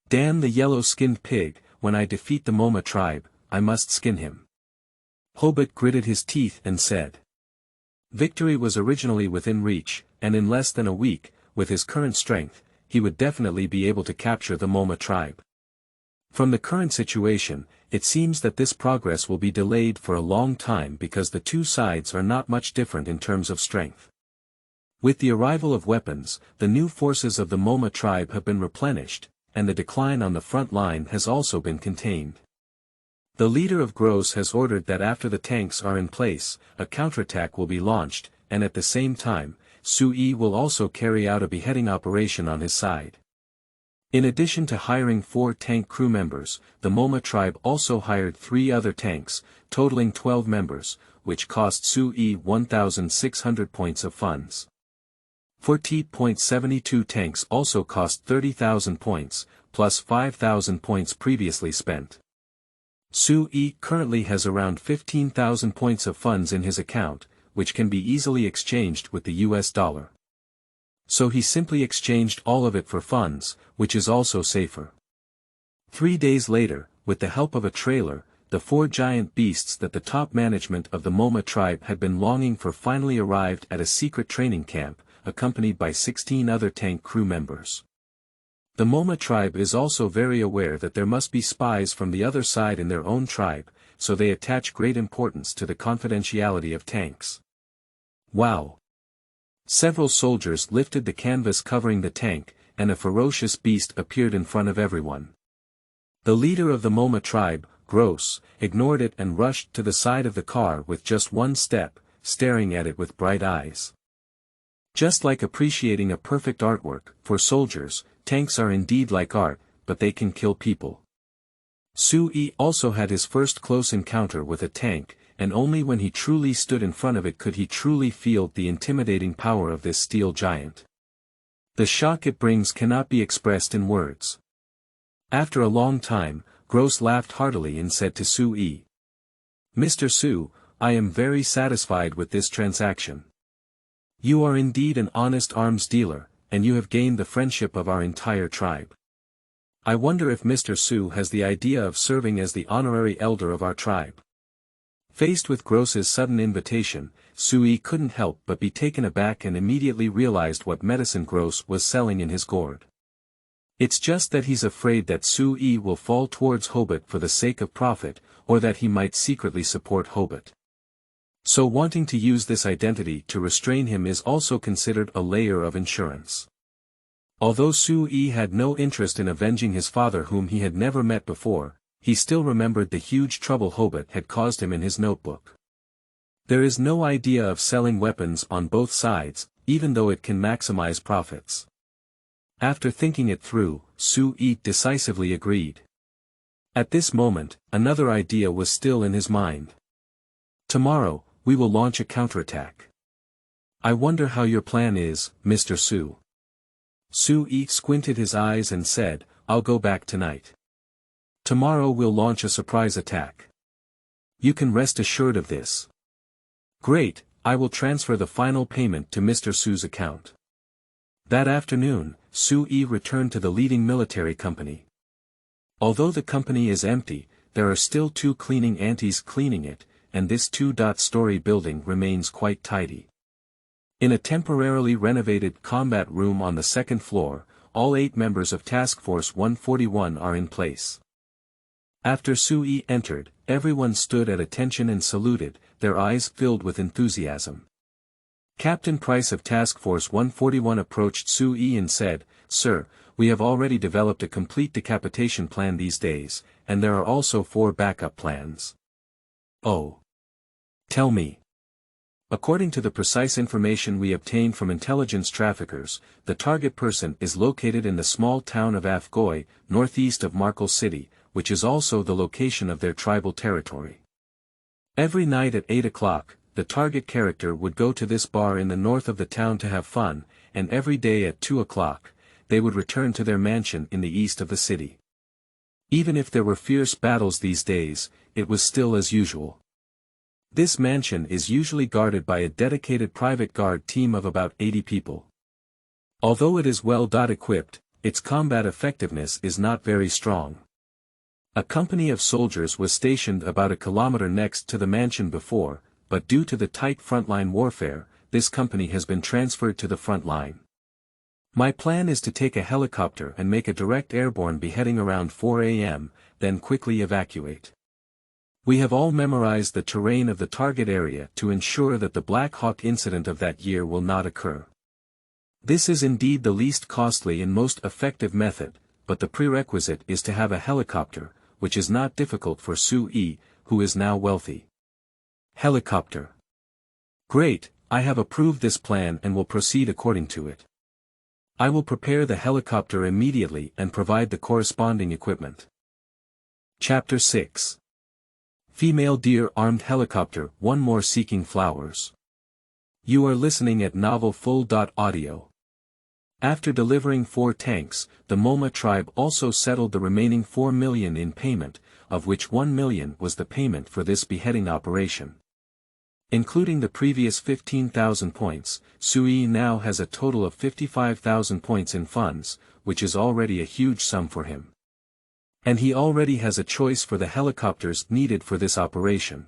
Damn the yellow-skinned pig, when I defeat the Moma tribe, I must skin him. Hobart gritted his teeth and said. Victory was originally within reach, and in less than a week, with his current strength, he would definitely be able to capture the Moma tribe. From the current situation, it seems that this progress will be delayed for a long time because the two sides are not much different in terms of strength. With the arrival of weapons, the new forces of the Moma tribe have been replenished, and the decline on the front line has also been contained. The leader of Gross has ordered that after the tanks are in place, a counterattack will be launched, and at the same time, Sui will also carry out a beheading operation on his side. In addition to hiring 4 tank crew members, the Moma tribe also hired 3 other tanks, totaling 12 members, which cost Sui 1,600 points of funds. 40.72 tanks also cost 30,000 points, plus 5,000 points previously spent. Sui currently has around 15,000 points of funds in his account, which can be easily exchanged with the US dollar. So he simply exchanged all of it for funds, which is also safer. 3 days later, with the help of a trailer, the 4 giant beasts that the top management of the Moma tribe had been longing for finally arrived at a secret training camp, accompanied by 16 other tank crew members. The Moma tribe is also very aware that there must be spies from the other side in their own tribe, so they attach great importance to the confidentiality of tanks. Wow! Several soldiers lifted the canvas covering the tank, and a ferocious beast appeared in front of everyone. The leader of the Moma tribe, Gross, ignored it and rushed to the side of the car with just one step, staring at it with bright eyes. Just like appreciating a perfect artwork, for soldiers, tanks are indeed like art, but they can kill people. Sui also had his first close encounter with a tank, and only when he truly stood in front of it could he truly feel the intimidating power of this steel giant. The shock it brings cannot be expressed in words. After a long time, Gross laughed heartily and said to Sui, "Mr. Su, I am very satisfied with this transaction. You are indeed an honest arms dealer, and you have gained the friendship of our entire tribe. I wonder if Mr. Su has the idea of serving as the honorary elder of our tribe." Faced with Gross's sudden invitation, Sui couldn't help but be taken aback and immediately realized what medicine Gross was selling in his gourd. It's just that he's afraid that Sui will fall towards Hobart for the sake of profit, or that he might secretly support Hobart. So wanting to use this identity to restrain him is also considered a layer of insurance. Although Sui had no interest in avenging his father whom he had never met before, he still remembered the huge trouble Hobart had caused him in his notebook. There is no idea of selling weapons on both sides, even though it can maximize profits. After thinking it through, Sui decisively agreed. At this moment, another idea was still in his mind. Tomorrow, we will launch a counterattack. I wonder how your plan is, Mr. Su. Sui squinted his eyes and said, I'll go back tonight. Tomorrow we'll launch a surprise attack. You can rest assured of this. Great, I will transfer the final payment to Mr. Su's account. That afternoon, Sui returned to the leading military company. Although the company is empty, there are still 2 cleaning aunties cleaning it, and this 2-story building remains quite tidy. In a temporarily renovated combat room on the 2nd floor, all 8 members of Task Force 141 are in place. After Sui entered, everyone stood at attention and saluted, their eyes filled with enthusiasm. Captain Price of Task Force 141 approached Sui and said, Sir, we have already developed a complete decapitation plan these days, and there are also 4 backup plans. Oh. Tell me. According to the precise information we obtained from intelligence traffickers, the target person is located in the small town of Afgoy, northeast of Markle City, which is also the location of their tribal territory. Every night at 8 o'clock, the target character would go to this bar in the north of the town to have fun, and every day at 2 o'clock, they would return to their mansion in the east of the city. Even if there were fierce battles these days, it was still as usual. This mansion is usually guarded by a dedicated private guard team of about 80 people. Although it is well equipped, its combat effectiveness is not very strong. A company of soldiers was stationed about a kilometer next to the mansion before, but due to the tight frontline warfare, this company has been transferred to the front line. My plan is to take a helicopter and make a direct airborne beheading around 4 a.m., then quickly evacuate. We have all memorized the terrain of the target area to ensure that the Black Hawk incident of that year will not occur. This is indeed the least costly and most effective method, but the prerequisite is to have a helicopter, which is not difficult for Sui, who is now wealthy. Helicopter. Great, I have approved this plan and will proceed according to it. I will prepare the helicopter immediately and provide the corresponding equipment. Chapter 6. Female Deer Armed Helicopter, One More Seeking Flowers. You are listening at Novel Full. Audio. After delivering 4 tanks, the Moma tribe also settled the remaining 4 million in payment, of which 1 million was the payment for this beheading operation. Including the previous 15,000 points, Sui now has a total of 55,000 points in funds, which is already a huge sum for him. And he already has a choice for the helicopters needed for this operation.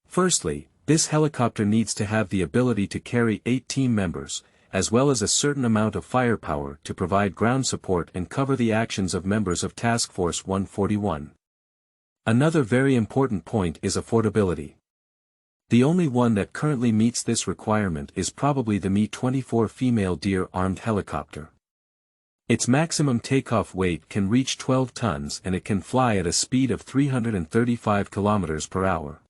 Firstly, this helicopter needs to have the ability to carry 8 team members, as well as a certain amount of firepower to provide ground support and cover the actions of members of Task Force 141. Another very important point is affordability. The only one that currently meets this requirement is probably the Mi-24 female Deer armed helicopter. Its maximum takeoff weight can reach 12 tons and it can fly at a speed of 335 km per hour.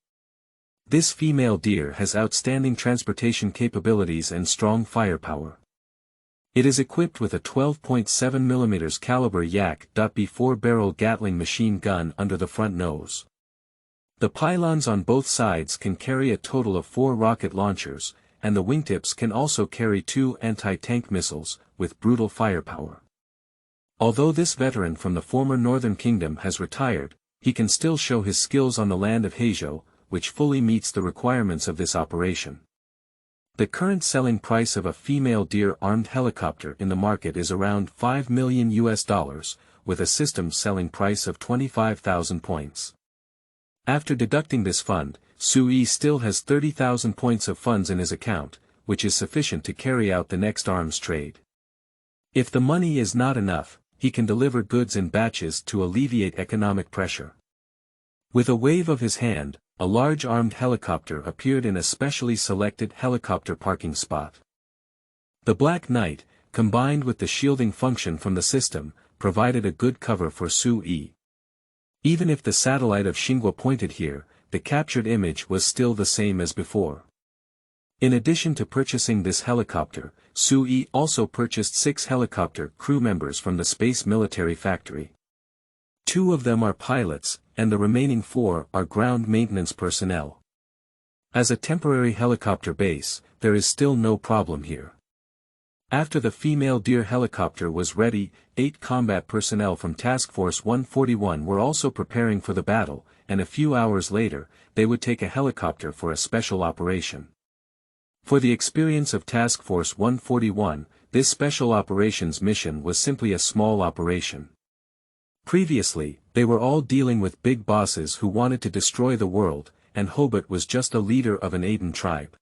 This female Deer has outstanding transportation capabilities and strong firepower. It is equipped with a 12.7 mm caliber Yak.B4 barrel Gatling machine gun under the front nose. The pylons on both sides can carry a total of 4 rocket launchers, and the wingtips can also carry 2 anti-tank missiles, with brutal firepower. Although this veteran from the former Northern Kingdom has retired, he can still show his skills on the land of Hegemon, which fully meets the requirements of this operation. The current selling price of a female Deer armed helicopter in the market is around $5 million, with a system selling price of 25,000 points. After deducting this fund, Sui still has 30,000 points of funds in his account, which is sufficient to carry out the next arms trade. If the money is not enough, he can deliver goods in batches to alleviate economic pressure. With a wave of his hand, a large armed helicopter appeared in a specially selected helicopter parking spot. The Black Knight, combined with the shielding function from the system, provided a good cover for Su-E. Even if the satellite of Xinhua pointed here, the captured image was still the same as before. In addition to purchasing this helicopter, Su-E also purchased 6 helicopter crew members from the Space Military Factory. 2 of them are pilots, and the remaining 4 are ground maintenance personnel. As a temporary helicopter base, there is still no problem here. After the female Deer helicopter was ready, 8 combat personnel from Task Force 141 were also preparing for the battle, and a few hours later, they would take a helicopter for a special operation. For the experience of Task Force 141, this special operations mission was simply a small operation. Previously, they were all dealing with big bosses who wanted to destroy the world, and Hobart was just a leader of an Aiden tribe.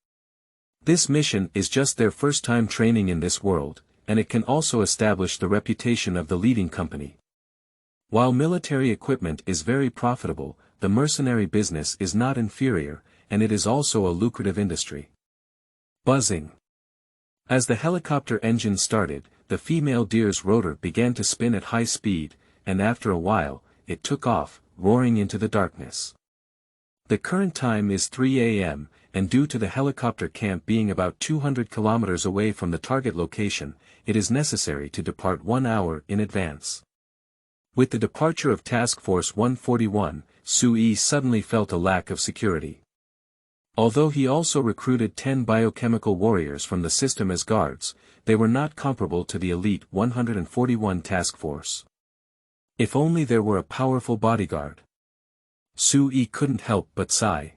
This mission is just their first time training in this world, and it can also establish the reputation of the leading company. While military equipment is very profitable, the mercenary business is not inferior, and it is also a lucrative industry. Buzzing. As the helicopter engine started, the female Deer's rotor began to spin at high speed, and after a while, it took off, roaring into the darkness. The current time is 3 a.m., and due to the helicopter camp being about 200 kilometers away from the target location, it is necessary to depart 1 hour in advance. With the departure of Task Force 141, Su-E suddenly felt a lack of security. Although he also recruited 10 biochemical warriors from the system as guards, they were not comparable to the elite 141 task force. If only there were a powerful bodyguard. Su-E couldn't help but sigh.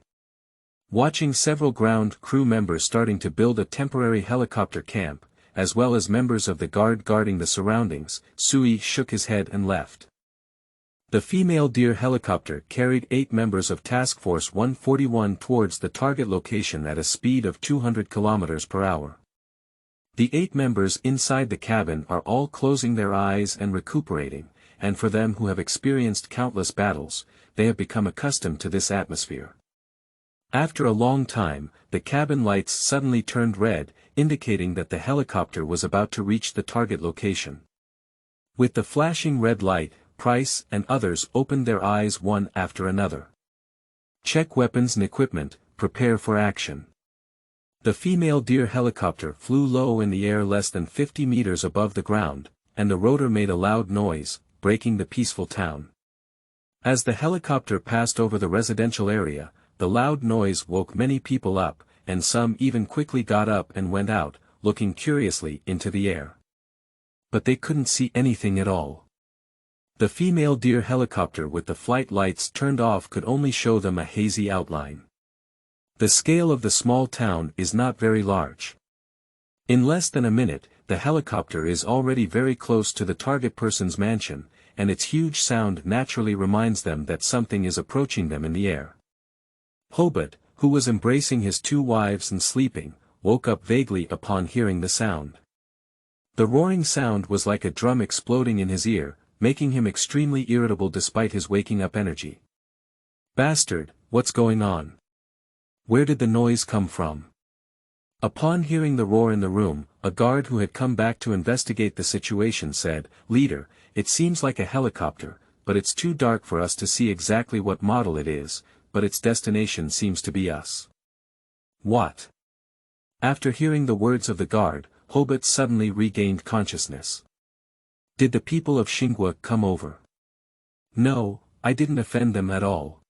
Watching several ground crew members starting to build a temporary helicopter camp, as well as members of the guard guarding the surroundings, Su-E shook his head and left. The female Deer helicopter carried 8 members of Task Force 141 towards the target location at a speed of 200 km per hour. The 8 members inside the cabin are all closing their eyes and recuperating, and for them who have experienced countless battles, they have become accustomed to this atmosphere. After a long time, the cabin lights suddenly turned red, indicating that the helicopter was about to reach the target location. With the flashing red light, Price and others opened their eyes one after another. Check weapons and equipment, prepare for action. The female Deer helicopter flew low in the air less than 50 meters above the ground, and the rotor made a loud noise, breaking the peaceful town. As the helicopter passed over the residential area, the loud noise woke many people up, and some even quickly got up and went out, looking curiously into the air. But they couldn't see anything at all. The female Deer helicopter with the flight lights turned off could only show them a hazy outline. The scale of the small town is not very large. In less than a minute, the helicopter is already very close to the target person's mansion, and its huge sound naturally reminds them that something is approaching them in the air. Hobart, who was embracing his 2 wives and sleeping, woke up vaguely upon hearing the sound. The roaring sound was like a drum exploding in his ear, making him extremely irritable despite his waking up energy. Bastard, what's going on? Where did the noise come from? Upon hearing the roar in the room, a guard who had come back to investigate the situation said, "Leader, it seems like a helicopter, but it's too dark for us to see exactly what model it is, but its destination seems to be us." What? After hearing the words of the guard, Hobart suddenly regained consciousness. Did the people of Xinhua come over? No, I didn't offend them at all.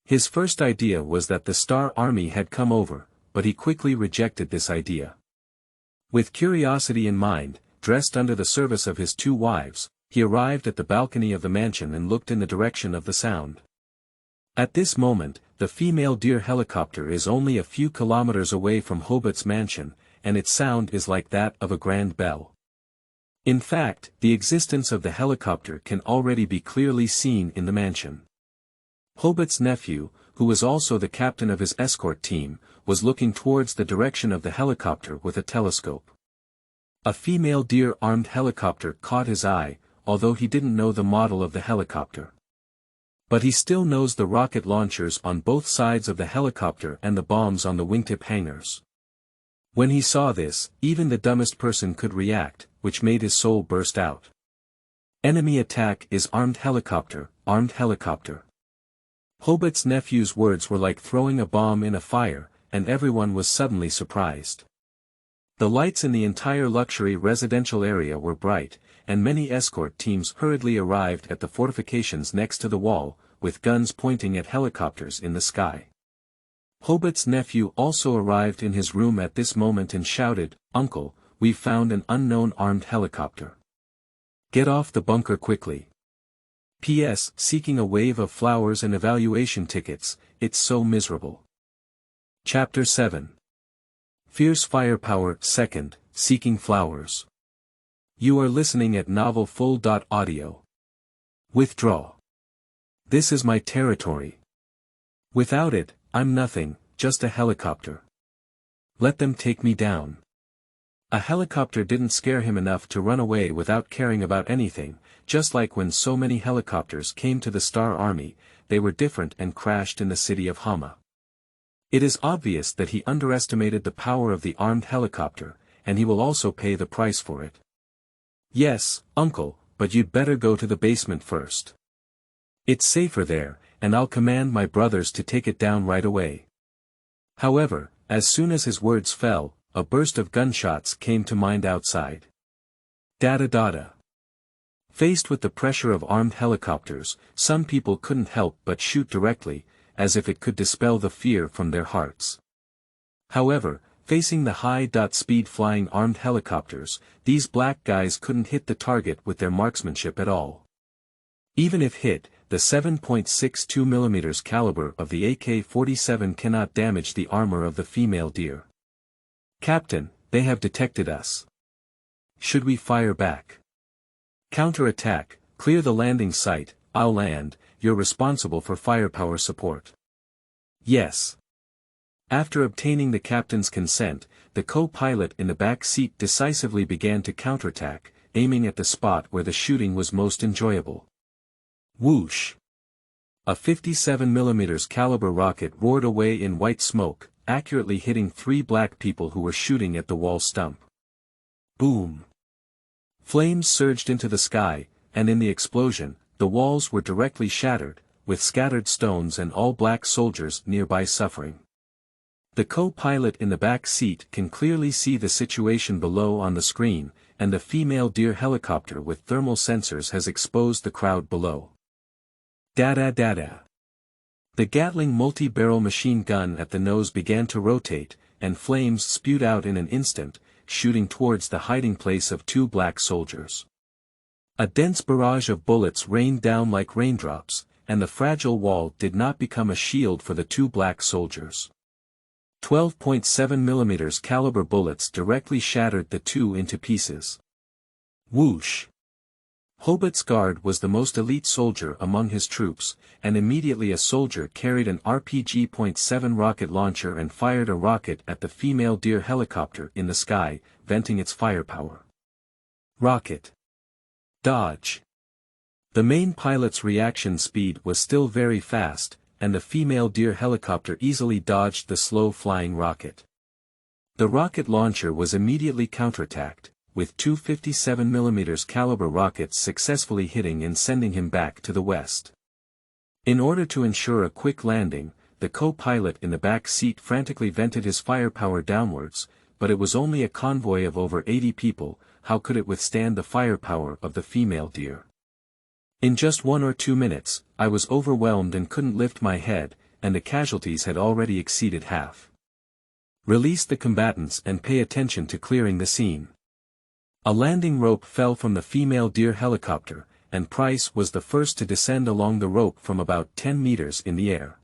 His first idea was that the Star Army had come over, but he quickly rejected this idea. With curiosity in mind, dressed under the service of his 2 wives, he arrived at the balcony of the mansion and looked in the direction of the sound. At this moment, the female Deer helicopter is only a few kilometers away from Hobart's mansion, and its sound is like that of a grand bell. In fact, the existence of the helicopter can already be clearly seen in the mansion. Hobart's nephew, who was also the captain of his escort team, was looking towards the direction of the helicopter with a telescope. A female Deer armed helicopter caught his eye, although he didn't know the model of the helicopter. But he still knows the rocket launchers on both sides of the helicopter and the bombs on the wingtip hangars. When he saw this, even the dumbest person could react, which made his soul burst out. Enemy attack is armed helicopter, armed helicopter. Hobbit's nephew's words were like throwing a bomb in a fire, and everyone was suddenly surprised. The lights in the entire luxury residential area were bright, and many escort teams hurriedly arrived at the fortifications next to the wall, with guns pointing at helicopters in the sky. Hobbit's nephew also arrived in his room at this moment and shouted, "Uncle, we've found an unknown armed helicopter. Get off the bunker quickly. P.S. Seeking a wave of flowers and evaluation tickets, it's so miserable." Chapter 7. Fierce Firepower 2nd, Seeking Flowers. You are listening at novelfull.audio. Withdraw. This is my territory. Without it, I'm nothing, just a helicopter. Let them take me down. A helicopter didn't scare him enough to run away without caring about anything, just like when so many helicopters came to the Star Army, they were different and crashed in the city of Hama. It is obvious that he underestimated the power of the armed helicopter, and he will also pay the price for it. Yes, uncle, but you'd better go to the basement first. It's safer there, and I'll command my brothers to take it down right away. However, as soon as his words fell, a burst of gunshots came to mind outside. Da-da-da-da. Faced with the pressure of armed helicopters, some people couldn't help but shoot directly, as if it could dispel the fear from their hearts. However, facing the high-speed flying armed helicopters, these black guys couldn't hit the target with their marksmanship at all. Even if hit, the 7.62mm caliber of the AK-47 cannot damage the armor of the female deer. Captain, they have detected us. Should we fire back? Counter-attack, clear the landing site, I'll land, you're responsible for firepower support. Yes. After obtaining the captain's consent, the co-pilot in the back seat decisively began to counterattack, aiming at the spot where the shooting was most enjoyable. Whoosh! A 57mm caliber rocket roared away in white smoke, accurately hitting 3 black people who were shooting at the wall stump. Boom! Flames surged into the sky, and in the explosion, the walls were directly shattered, with scattered stones and all black soldiers nearby suffering. The co-pilot in the back seat can clearly see the situation below on the screen, and the female deer helicopter with thermal sensors has exposed the crowd below. Da-da-da-da. The Gatling multi-barrel machine gun at the nose began to rotate, and flames spewed out in an instant, shooting towards the hiding place of 2 black soldiers. A dense barrage of bullets rained down like raindrops, and the fragile wall did not become a shield for the 2 black soldiers. 12.7mm caliber bullets directly shattered the 2 into pieces. Whoosh! Hobbit's guard was the most elite soldier among his troops, and immediately a soldier carried an RPG.7 rocket launcher and fired a rocket at the female deer helicopter in the sky, venting its firepower. Rocket. Dodge. The main pilot's reaction speed was still very fast, and the female deer helicopter easily dodged the slow-flying rocket. The rocket launcher was immediately counterattacked, with 2 57mm caliber rockets successfully hitting and sending him back to the west. In order to ensure a quick landing, the co-pilot in the back seat frantically vented his firepower downwards, but it was only a convoy of over 80 people, how could it withstand the firepower of the female deer? In just 1 or 2 minutes, I was overwhelmed and couldn't lift my head, and the casualties had already exceeded half. Release the combatants and pay attention to clearing the scene. A landing rope fell from the female deer helicopter, and Price was the first to descend along the rope from about 10 meters in the air.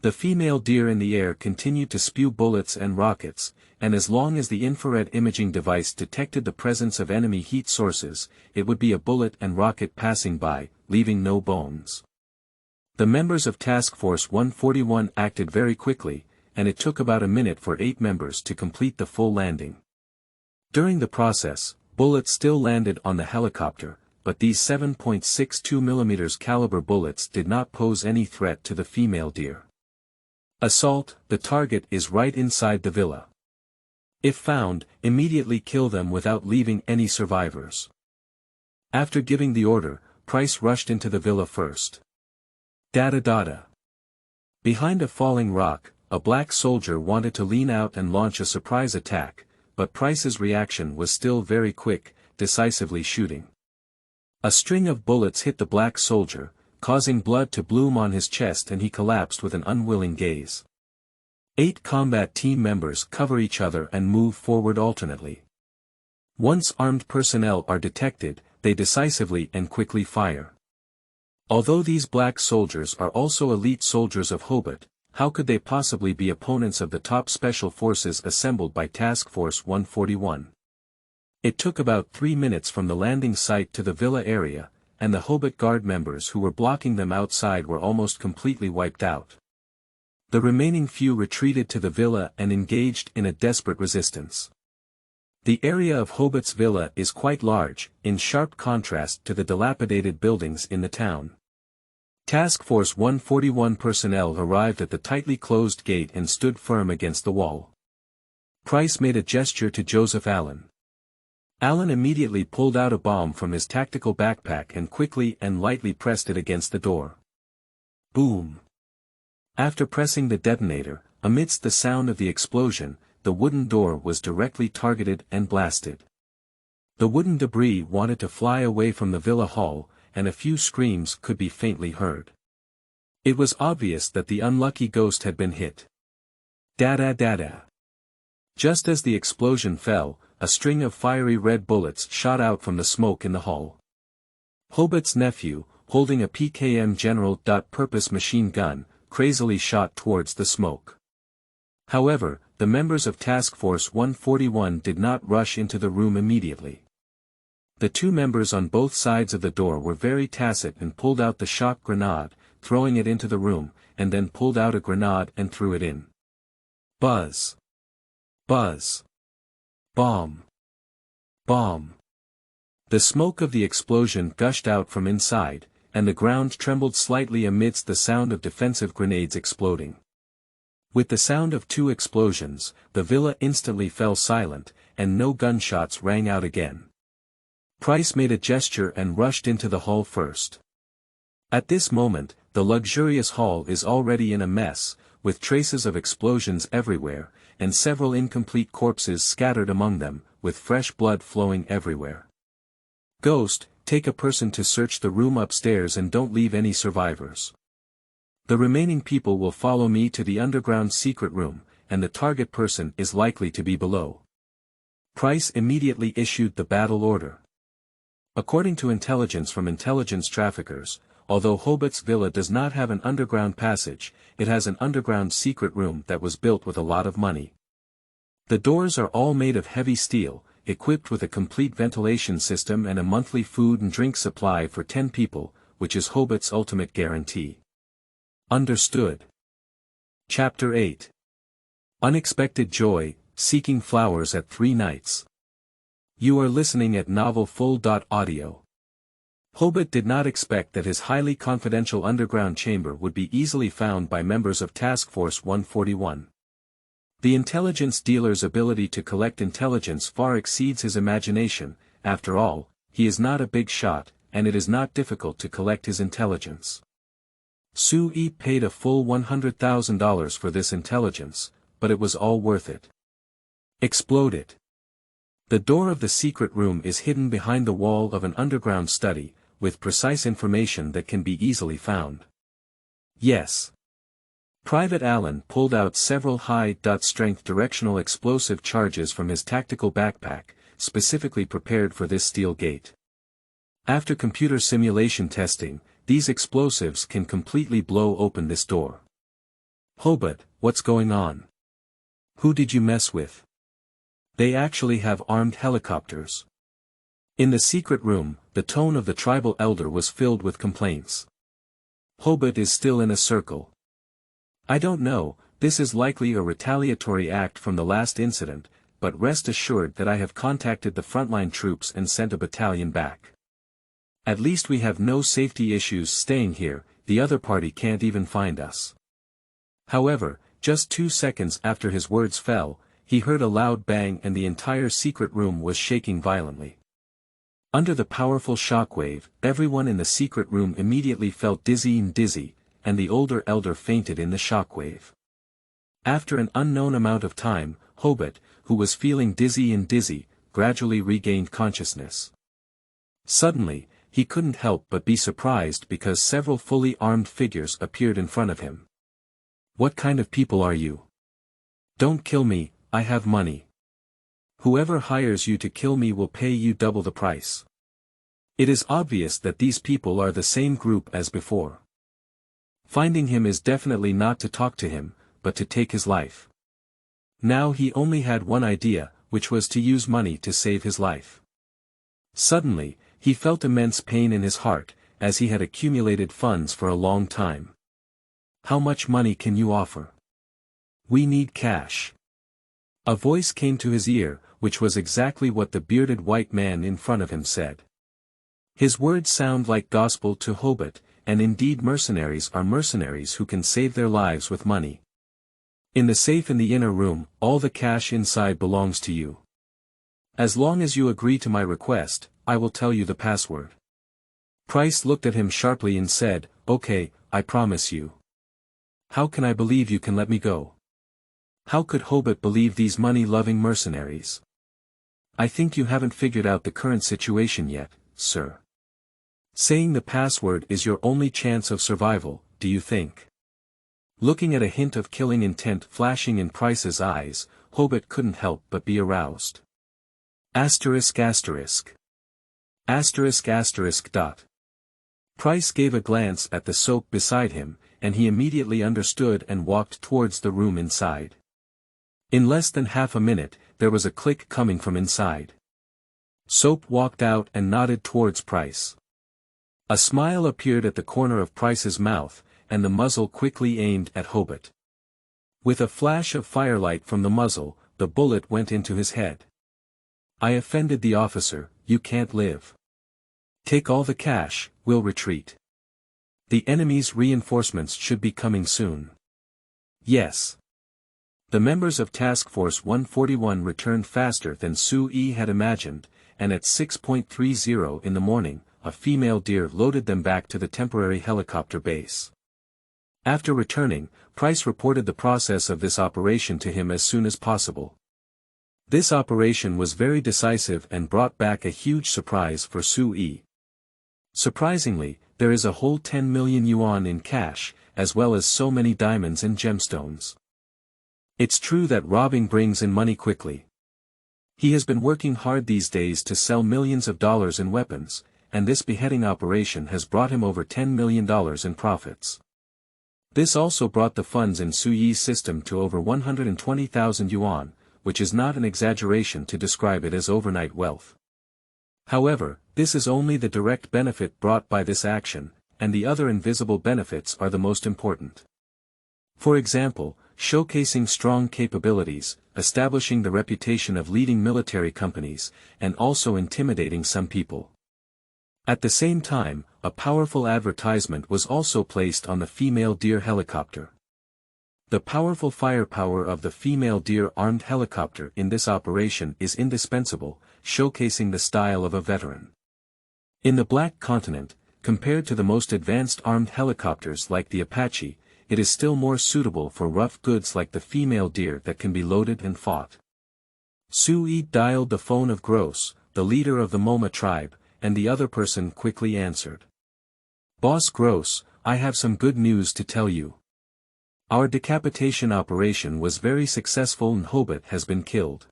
The female deer in the air continued to spew bullets and rockets, and as long as the infrared imaging device detected the presence of enemy heat sources, it would be a bullet and rocket passing by, leaving no bones. The members of Task Force 141 acted very quickly, and it took about a minute for 8 members to complete the full landing. During the process, bullets still landed on the helicopter, but these 7.62mm caliber bullets did not pose any threat to the female deer. Assault, the target is right inside the villa. If found, immediately kill them without leaving any survivors. After giving the order, Price rushed into the villa first. Dada. Behind a falling rock, a black soldier wanted to lean out and launch a surprise attack, but Price's reaction was still very quick, decisively shooting. A string of bullets hit the black soldier, causing blood to bloom on his chest, and he collapsed with an unwilling gaze. 8 combat team members cover each other and move forward alternately. Once armed personnel are detected, they decisively and quickly fire. Although these black soldiers are also elite soldiers of Hobart, how could they possibly be opponents of the top special forces assembled by Task Force 141? It took about 3 minutes from the landing site to the villa area, and the Hobart Guard members who were blocking them outside were almost completely wiped out. The remaining few retreated to the villa and engaged in a desperate resistance. The area of Hobart's villa is quite large, in sharp contrast to the dilapidated buildings in the town. Task Force 141 personnel arrived at the tightly closed gate and stood firm against the wall. Price made a gesture to Joseph Allen. Allen immediately pulled out a bomb from his tactical backpack and quickly and lightly pressed it against the door. Boom! After pressing the detonator, amidst the sound of the explosion, the wooden door was directly targeted and blasted. The wooden debris wanted to fly away from the villa hall, and a few screams could be faintly heard. It was obvious that the unlucky ghost had been hit. Dada. Just as the explosion fell, a string of fiery red bullets shot out from the smoke in the hall. Hobart's nephew, holding a PKM general-purpose machine gun, crazily shot towards the smoke. However, the members of Task Force 141 did not rush into the room immediately. The 2 members on both sides of the door were very tacit and pulled out the shock grenade, throwing it into the room, and then pulled out a grenade and threw it in. Buzz. Buzz. Bomb. Bomb. The smoke of the explosion gushed out from inside, and the ground trembled slightly amidst the sound of defensive grenades exploding. With the sound of 2 explosions, the villa instantly fell silent, and no gunshots rang out again. Price made a gesture and rushed into the hall first. At this moment, the luxurious hall is already in a mess, with traces of explosions everywhere, and several incomplete corpses scattered among them, with fresh blood flowing everywhere. Ghost, take a person to search the room upstairs and don't leave any survivors. The remaining people will follow me to the underground secret room, and the target person is likely to be below. Price immediately issued the battle order. According to intelligence from intelligence traffickers, although Hobart's villa does not have an underground passage, it has an underground secret room that was built with a lot of money. The doors are all made of heavy steel, equipped with a complete ventilation system and a monthly food and drink supply for 10 people, which is Hobart's ultimate guarantee. Understood. Chapter 8. Unexpected Joy, Seeking Flowers at 3 Nights. You are listening at novelfull.audio. Hobart did not expect that his highly confidential underground chamber would be easily found by members of Task Force 141. The intelligence dealer's ability to collect intelligence far exceeds his imagination. After all, he is not a big shot, and it is not difficult to collect his intelligence. Sue paid a full $100,000 for this intelligence, but it was all worth it. Explode it. The door of the secret room is hidden behind the wall of an underground study, with precise information that can be easily found. Yes. Private Allen pulled out several high-strength directional explosive charges from his tactical backpack, specifically prepared for this steel gate. After computer simulation testing, these explosives can completely blow open this door. Hobart, what's going on? Who did you mess with? They actually have armed helicopters. In the secret room, the tone of the tribal elder was filled with complaints. Hobart is still in a circle. I don't know, this is likely a retaliatory act from the last incident, but rest assured that I have contacted the frontline troops and sent a battalion back. At least we have no safety issues staying here, the other party can't even find us. However, just 2 seconds after his words fell, he heard a loud bang and the entire secret room was shaking violently. Under the powerful shockwave, everyone in the secret room immediately felt dizzy, and the older elder fainted in the shockwave. After an unknown amount of time, Hobart, who was feeling dizzy, gradually regained consciousness. Suddenly, he couldn't help but be surprised because several fully armed figures appeared in front of him. "What kind of people are you? Don't kill me, I have money. Whoever hires you to kill me will pay you double the price." It is obvious that these people are the same group as before. Finding him is definitely not to talk to him, but to take his life. Now he only had one idea, which was to use money to save his life. Suddenly, he felt immense pain in his heart, as he had accumulated funds for a long time. "How much money can you offer? We need cash." A voice came to his ear, which was exactly what the bearded white man in front of him said. His words sound like gospel to Hobart, and indeed mercenaries are mercenaries who can save their lives with money. "In the safe in the inner room, all the cash inside belongs to you. As long as you agree to my request, I will tell you the password." Price looked at him sharply and said, "Okay, I promise you." "How can I believe you can let me go?" How could Hobart believe these money-loving mercenaries? "I think you haven't figured out the current situation yet, sir. Saying the password is your only chance of survival, do you think?" Looking at a hint of killing intent flashing in Price's eyes, Hobart couldn't help but be aroused. Asterisk asterisk. Asterisk asterisk dot. Price gave a glance at the soap beside him, and he immediately understood and walked towards the room inside. In less than half a minute, there was a click coming from inside. Soap walked out and nodded towards Price. A smile appeared at the corner of Price's mouth, and the muzzle quickly aimed at Hobart. With a flash of firelight from the muzzle, the bullet went into his head. "I offended the officer, you can't live. Take all the cash, we'll retreat. The enemy's reinforcements should be coming soon." "Yes." The members of Task Force 141 returned faster than Sui had imagined, and at 6:30 in the morning, a female deer loaded them back to the temporary helicopter base. After returning, Price reported the process of this operation to him as soon as possible. This operation was very decisive and brought back a huge surprise for Sui. Surprisingly, there is a whole 10 million yuan in cash, as well as so many diamonds and gemstones. It's true that robbing brings in money quickly. He has been working hard these days to sell millions of dollars in weapons, and this beheading operation has brought him over $10 million in profits. This also brought the funds in Suyi's system to over 120,000 yuan, which is not an exaggeration to describe it as overnight wealth. However, this is only the direct benefit brought by this action, and the other invisible benefits are the most important. For example, showcasing strong capabilities, establishing the reputation of leading military companies, and also intimidating some people. At the same time, a powerful advertisement was also placed on the female deer helicopter. The powerful firepower of the female deer armed helicopter in this operation is indispensable, showcasing the style of a veteran. In the Black Continent, compared to the most advanced armed helicopters like the Apache, it is still more suitable for rough goods like the female deer that can be loaded and fought. Sui dialed the phone of Gross, the leader of the Moma tribe, and the other person quickly answered. "Boss Gross, I have some good news to tell you. Our decapitation operation was very successful and Hobart has been killed.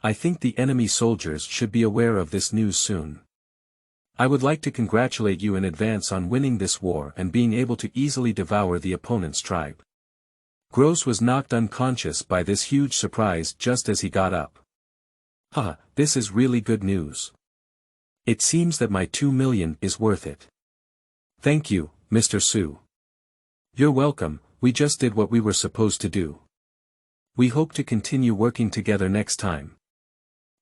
I think the enemy soldiers should be aware of this news soon. I would like to congratulate you in advance on winning this war and being able to easily devour the opponent's tribe." Gross was knocked unconscious by this huge surprise just as he got up. "Haha, this is really good news. It seems that my 2 million is worth it. Thank you, Mr. Su. You're welcome, we just did what we were supposed to do. We hope to continue working together next time.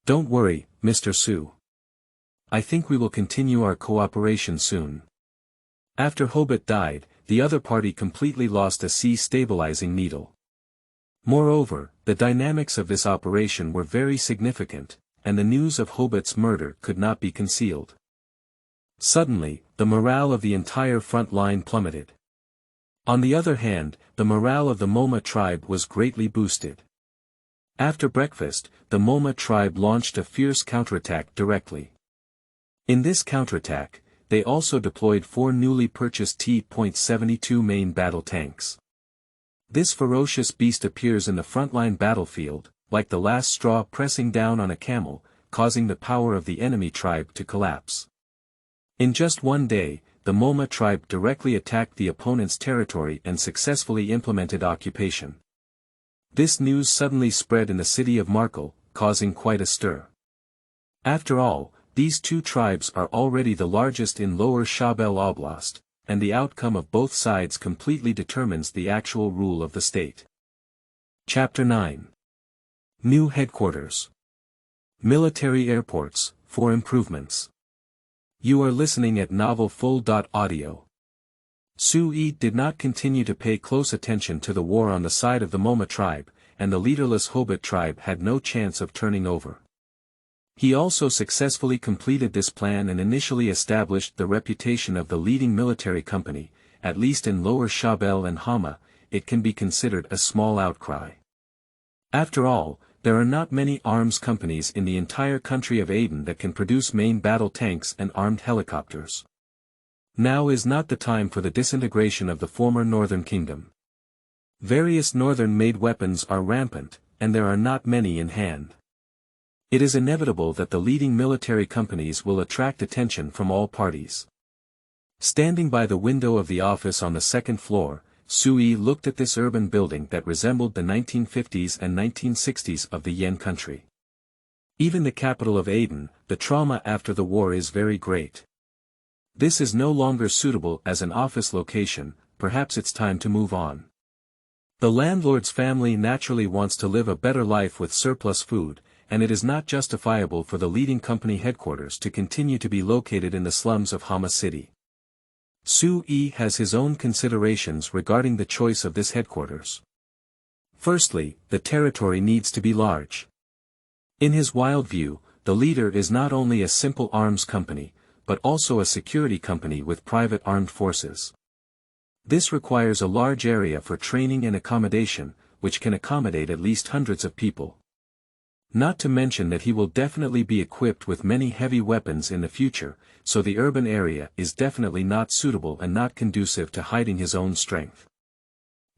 Don't worry, Mr. Su. I think we will continue our cooperation soon. After Hobart died, the other party completely lost a sea-stabilizing needle. Moreover, the dynamics of this operation were very significant, and the news of Hobart's murder could not be concealed. Suddenly, the morale of the entire front line plummeted. On the other hand, the morale of the Moma tribe was greatly boosted. After breakfast, the Moma tribe launched a fierce counterattack directly. In this counterattack, they also deployed 4 newly purchased T.72 main battle tanks. This ferocious beast appears in the frontline battlefield, like the last straw pressing down on a camel, causing the power of the enemy tribe to collapse. In just one day, the Moma tribe directly attacked the opponent's territory and successfully implemented occupation. This news suddenly spread in the city of Markel, causing quite a stir. After all, these two tribes are already the largest in Lower Shabelle Oblast, and the outcome of both sides completely determines the actual rule of the state. Chapter 9. New Headquarters. Military Airports, for Improvements. You are listening at novelfull.audio. Sui did not continue to pay close attention to the war on the side of the Moma tribe, and the leaderless Hobart tribe had no chance of turning over. He also successfully completed this plan and initially established the reputation of the leading military company. At least in Lower Shabelle and Hama, it can be considered a small outcry. After all, there are not many arms companies in the entire country of Aden that can produce main battle tanks and armed helicopters. Now is not the time for the disintegration of the former Northern Kingdom. Various northern-made weapons are rampant, and there are not many in hand. It is inevitable that the leading military companies will attract attention from all parties. Standing by the window of the office on the second floor, Sui looked at this urban building that resembled the 1950s and 1960s of the Yen country. Even the capital of Aden, the trauma after the war is very great. This is no longer suitable as an office location, perhaps it's time to move on. The landlord's family naturally wants to live a better life with surplus food, and it is not justifiable for the leading company headquarters to continue to be located in the slums of Hama City. Sui has his own considerations regarding the choice of this headquarters. Firstly, the territory needs to be large. In his wild view, the leader is not only a simple arms company, but also a security company with private armed forces. This requires a large area for training and accommodation, which can accommodate at least hundreds of people. Not to mention that he will definitely be equipped with many heavy weapons in the future, so the urban area is definitely not suitable and not conducive to hiding his own strength.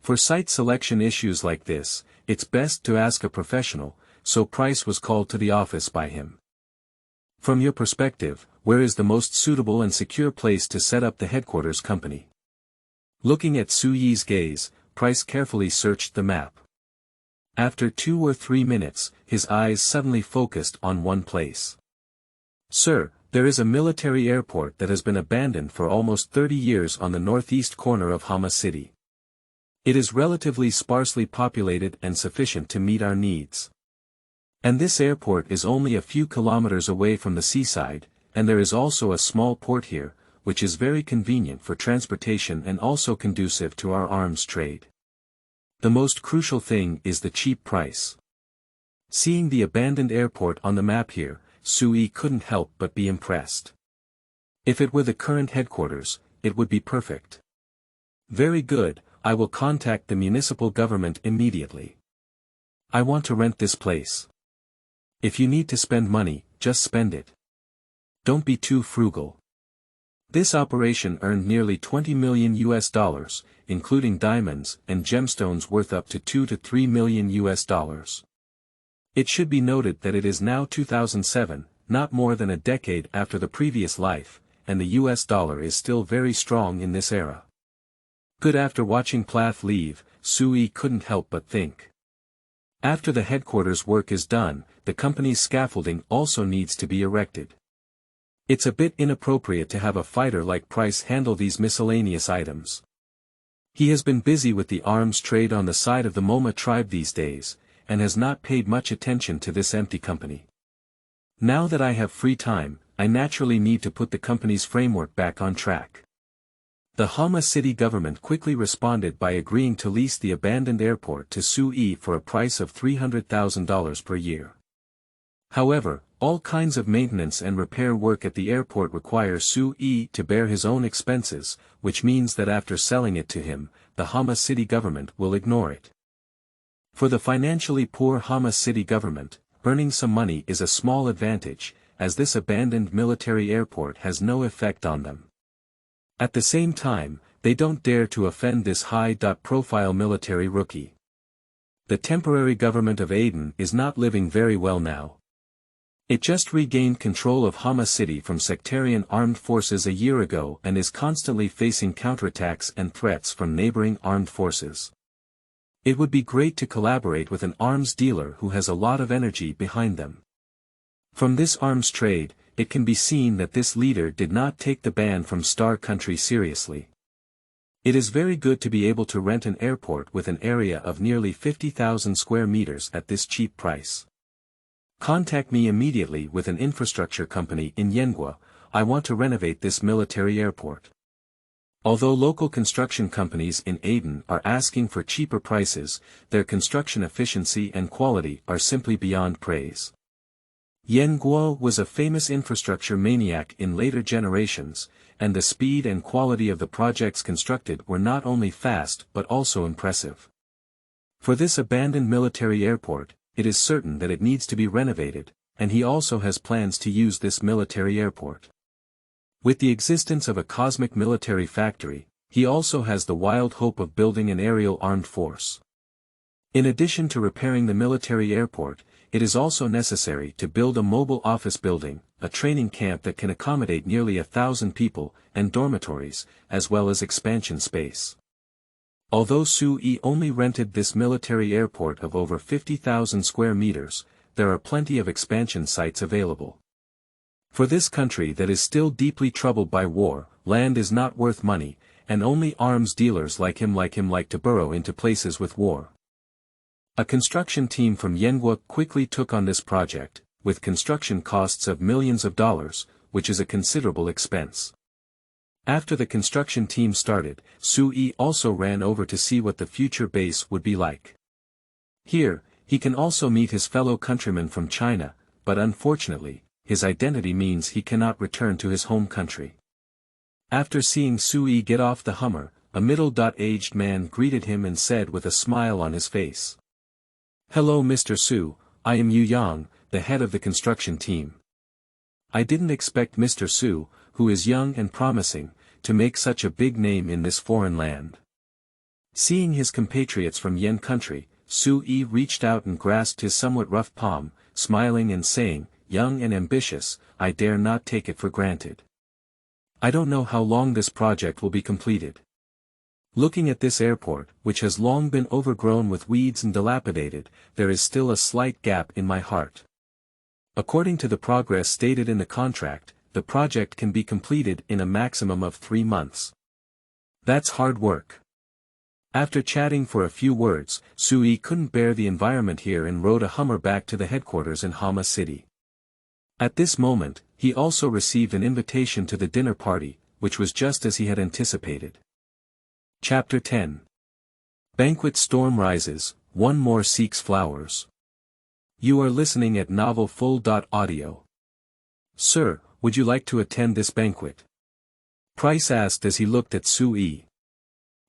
For site selection issues like this, it's best to ask a professional, so Price was called to the office by him. From your perspective, where is the most suitable and secure place to set up the headquarters company? Looking at Sui's gaze, Price carefully searched the map. After 2 or 3 minutes, his eyes suddenly focused on one place. Sir, there is a military airport that has been abandoned for almost 30 years on the northeast corner of Hama City. It is relatively sparsely populated and sufficient to meet our needs. And this airport is only a few kilometers away from the seaside, and there is also a small port here, which is very convenient for transportation and also conducive to our arms trade. The most crucial thing is the cheap price. Seeing the abandoned airport on the map here, Sui couldn't help but be impressed. If it were the current headquarters, it would be perfect. Very good, I will contact the municipal government immediately. I want to rent this place. If you need to spend money, just spend it. Don't be too frugal. This operation earned nearly $20 million, including diamonds and gemstones worth up to $2 to $3 million. It should be noted that it is now 2007, not more than a decade after the previous life, and the US dollar is still very strong in this era. Good. After watching Plath leave, Sui couldn't help but think. After the headquarters work is done, the company's scaffolding also needs to be erected. It's a bit inappropriate to have a fighter like Price handle these miscellaneous items. He has been busy with the arms trade on the side of the Moma tribe these days, and has not paid much attention to this empty company. Now that I have free time, I naturally need to put the company's framework back on track. The Hama city government quickly responded by agreeing to lease the abandoned airport to Sui for a price of $300,000 per year. However, all kinds of maintenance and repair work at the airport require Sui to bear his own expenses, which means that after selling it to him, the Hama city government will ignore it. For the financially poor Hama city government, earning some money is a small advantage, as this abandoned military airport has no effect on them. At the same time, they don't dare to offend this high-profile military rookie. The temporary government of Aden is not living very well now. It just regained control of Hama city from sectarian armed forces a year ago and is constantly facing counterattacks and threats from neighboring armed forces. It would be great to collaborate with an arms dealer who has a lot of energy behind them. From this arms trade, it can be seen that this leader did not take the ban from Star Country seriously. It is very good to be able to rent an airport with an area of nearly 50,000 square meters at this cheap price. Contact me immediately with an infrastructure company in Yenghua. I want to renovate this military airport. Although local construction companies in Aden are asking for cheaper prices, their construction efficiency and quality are simply beyond praise. Yenghua was a famous infrastructure maniac in later generations, and the speed and quality of the projects constructed were not only fast but also impressive. For this abandoned military airport, it is certain that it needs to be renovated, and he also has plans to use this military airport. With the existence of a cosmic military factory, he also has the wild hope of building an aerial armed force. In addition to repairing the military airport, it is also necessary to build a mobile office building, a training camp that can accommodate nearly 1,000 people, and dormitories, as well as expansion space. Although Sui only rented this military airport of over 50,000 square meters, there are plenty of expansion sites available. For this country that is still deeply troubled by war, land is not worth money, and only arms dealers like him like to burrow into places with war. A construction team from Yenghua quickly took on this project, with construction costs of millions of dollars, which is a considerable expense. After the construction team started, Sui also ran over to see what the future base would be like. Here, he can also meet his fellow countrymen from China, but unfortunately, his identity means he cannot return to his home country. After seeing Sui get off the Hummer, a middle-aged man greeted him and said with a smile on his face, "Hello Mr. Su, I am Yu Yang, the head of the construction team. I didn't expect Mr. Su, who is young and promising, to make such a big name in this foreign land." Seeing his compatriots from Yen country, Sui reached out and grasped his somewhat rough palm, smiling and saying, "Young and ambitious, I dare not take it for granted. I don't know how long this project will be completed. Looking at this airport, which has long been overgrown with weeds and dilapidated, there is still a slight gap in my heart. According to the progress stated in the contract, the project can be completed in a maximum of 3 months. That's hard work." After chatting for a few words, Sui couldn't bear the environment here and rode a Hummer back to the headquarters in Hama City. At this moment, he also received an invitation to the dinner party, which was just as he had anticipated. Chapter 10. Banquet storm rises, one more seeks flowers. You are listening at novelfull.audio. "Sir, would you like to attend this banquet?" Price asked as he looked at Sui.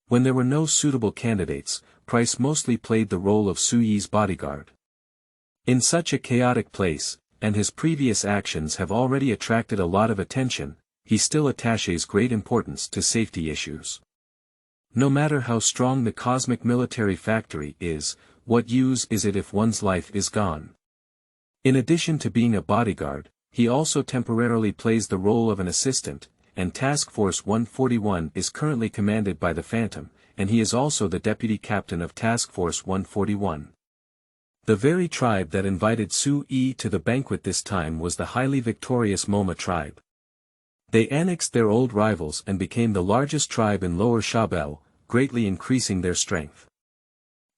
When there were no suitable candidates, Price mostly played the role of Sui's bodyguard. In such a chaotic place, and his previous actions have already attracted a lot of attention, he still attaches great importance to safety issues. No matter how strong the cosmic military factory is, what use is it if one's life is gone? In addition to being a bodyguard, he also temporarily plays the role of an assistant, and Task Force 141 is currently commanded by the Phantom, and he is also the deputy captain of Task Force 141. The very tribe that invited Sui to the banquet this time was the highly victorious Moma tribe. They annexed their old rivals and became the largest tribe in Lower Shabelle, greatly increasing their strength.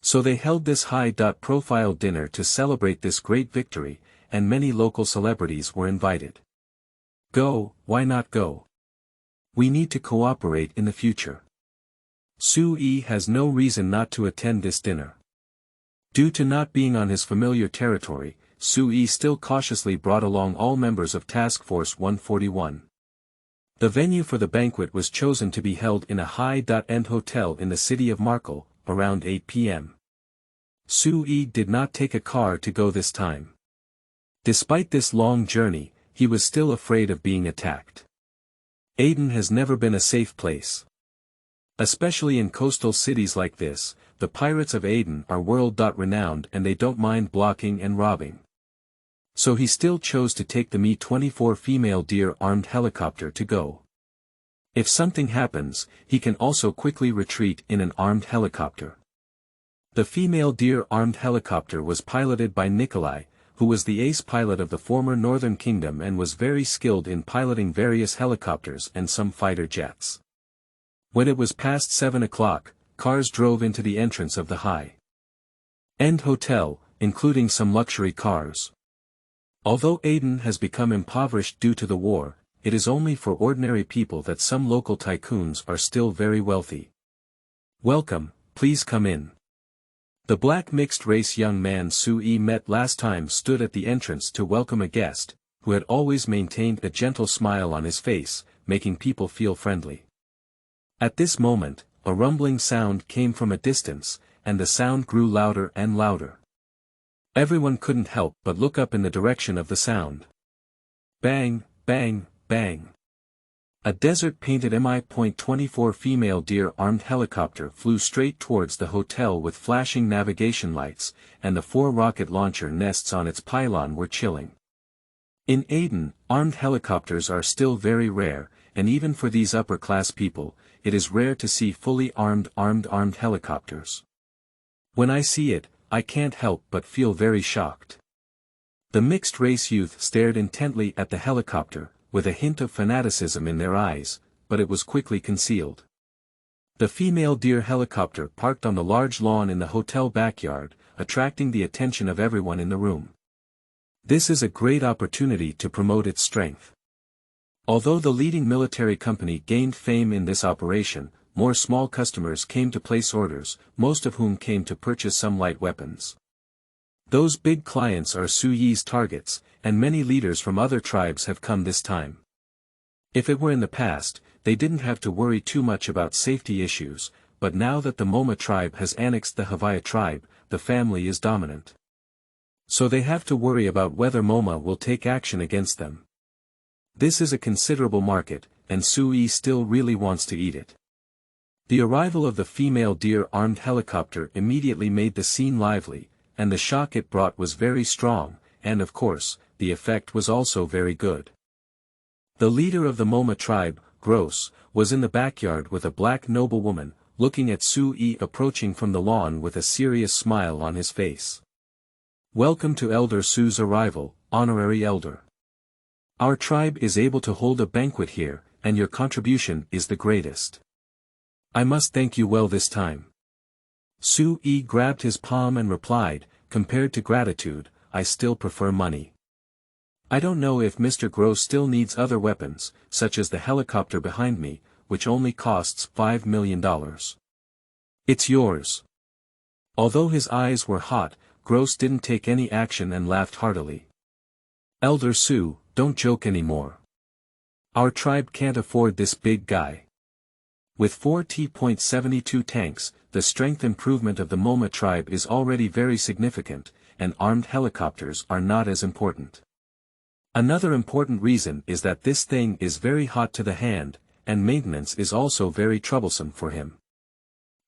So they held this high-profile dinner to celebrate this great victory, and many local celebrities were invited. Go, why not go? We need to cooperate in the future. Su-yi has no reason not to attend this dinner. Due to not being on his familiar territory, Su-yi still cautiously brought along all members of Task Force 141. The venue for the banquet was chosen to be held in a high-end hotel in the city of Markel, around 8 p.m. Su-yi did not take a car to go this time. Despite this long journey, he was still afraid of being attacked. Aden has never been a safe place. Especially in coastal cities like this, the pirates of Aden are world-renowned and they don't mind blocking and robbing. So he still chose to take the Mi-24 female deer armed helicopter to go. If something happens, he can also quickly retreat in an armed helicopter. The female deer armed helicopter was piloted by Nikolai, who was the ace pilot of the former Northern Kingdom and was very skilled in piloting various helicopters and some fighter jets. When it was past 7 o'clock, cars drove into the entrance of the high-end hotel, including some luxury cars. Although Aden has become impoverished due to the war, it is only for ordinary people that some local tycoons are still very wealthy. Welcome, please come in. The black mixed-race young man Su-yi met last time stood at the entrance to welcome a guest, who had always maintained a gentle smile on his face, making people feel friendly. At this moment, a rumbling sound came from a distance, and the sound grew louder and louder. Everyone couldn't help but look up in the direction of the sound. Bang, bang, bang. A desert-painted Mi-24 female deer-armed helicopter flew straight towards the hotel with flashing navigation lights, and the 4 rocket launcher nests on its pylon were chilling. In Aden, armed helicopters are still very rare, and even for these upper-class people, it is rare to see fully armed helicopters. When I see it, I can't help but feel very shocked. The mixed-race youth stared intently at the helicopter, with a hint of fanaticism in their eyes, but it was quickly concealed. The female deer helicopter parked on the large lawn in the hotel backyard, attracting the attention of everyone in the room. This is a great opportunity to promote its strength. Although the leading military company gained fame in this operation, more small customers came to place orders, most of whom came to purchase some light weapons. Those big clients are Su-yi's targets, and many leaders from other tribes have come this time. If it were in the past, they didn't have to worry too much about safety issues, but now that the Moma tribe has annexed the Havaya tribe, the family is dominant. So they have to worry about whether Moma will take action against them. This is a considerable market, and Su-yi still really wants to eat it. The arrival of the female deer-armed helicopter immediately made the scene lively, and the shock it brought was very strong, and of course, the effect was also very good. The leader of the Moma tribe, Gross, was in the backyard with a black noblewoman, looking at Su-yi approaching from the lawn with a serious smile on his face. Welcome to Elder Su's arrival, honorary elder. Our tribe is able to hold a banquet here, and your contribution is the greatest. I must thank you well this time. Su-yi grabbed his palm and replied, compared to gratitude, I still prefer money. I don't know if Mr. Gross still needs other weapons, such as the helicopter behind me, which only costs $5 million. It's yours. Although his eyes were hot, Gross didn't take any action and laughed heartily. Elder Su, don't joke anymore. Our tribe can't afford this big guy. With 4 T.72 tanks, the strength improvement of the Moma tribe is already very significant, and armed helicopters are not as important. Another important reason is that this thing is very hot to the hand, and maintenance is also very troublesome for him.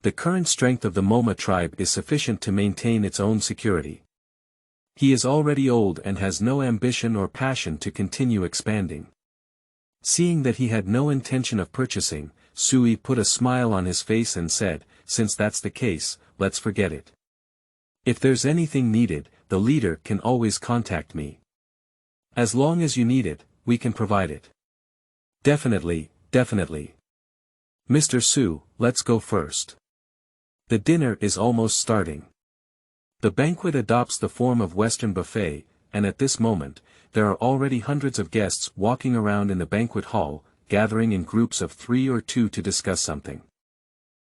The current strength of the Moma tribe is sufficient to maintain its own security. He is already old and has no ambition or passion to continue expanding. Seeing that he had no intention of purchasing, Su-yi put a smile on his face and said, since that's the case, let's forget it. If there's anything needed, the leader can always contact me. As long as you need it, we can provide it. Definitely, definitely. Mr. Su, let's go first. The dinner is almost starting. The banquet adopts the form of Western buffet, and at this moment, there are already hundreds of guests walking around in the banquet hall, gathering in groups of 3 or 2 to discuss something.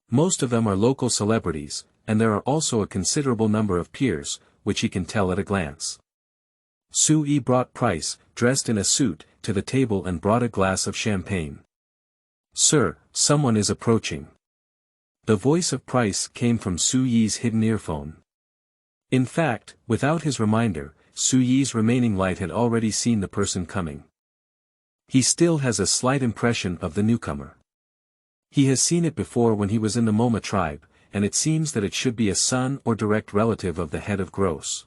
Most of them are local celebrities, and there are also a considerable number of peers, which he can tell at a glance. Sui brought Price, dressed in a suit, to the table and brought a glass of champagne. "Sir, someone is approaching." The voice of Price came from Suyi's hidden earphone. In fact, without his reminder, Suyi's remaining light had already seen the person coming. He still has a slight impression of the newcomer. He has seen it before when he was in the Moma tribe, and it seems that it should be a son or direct relative of the head of Gross.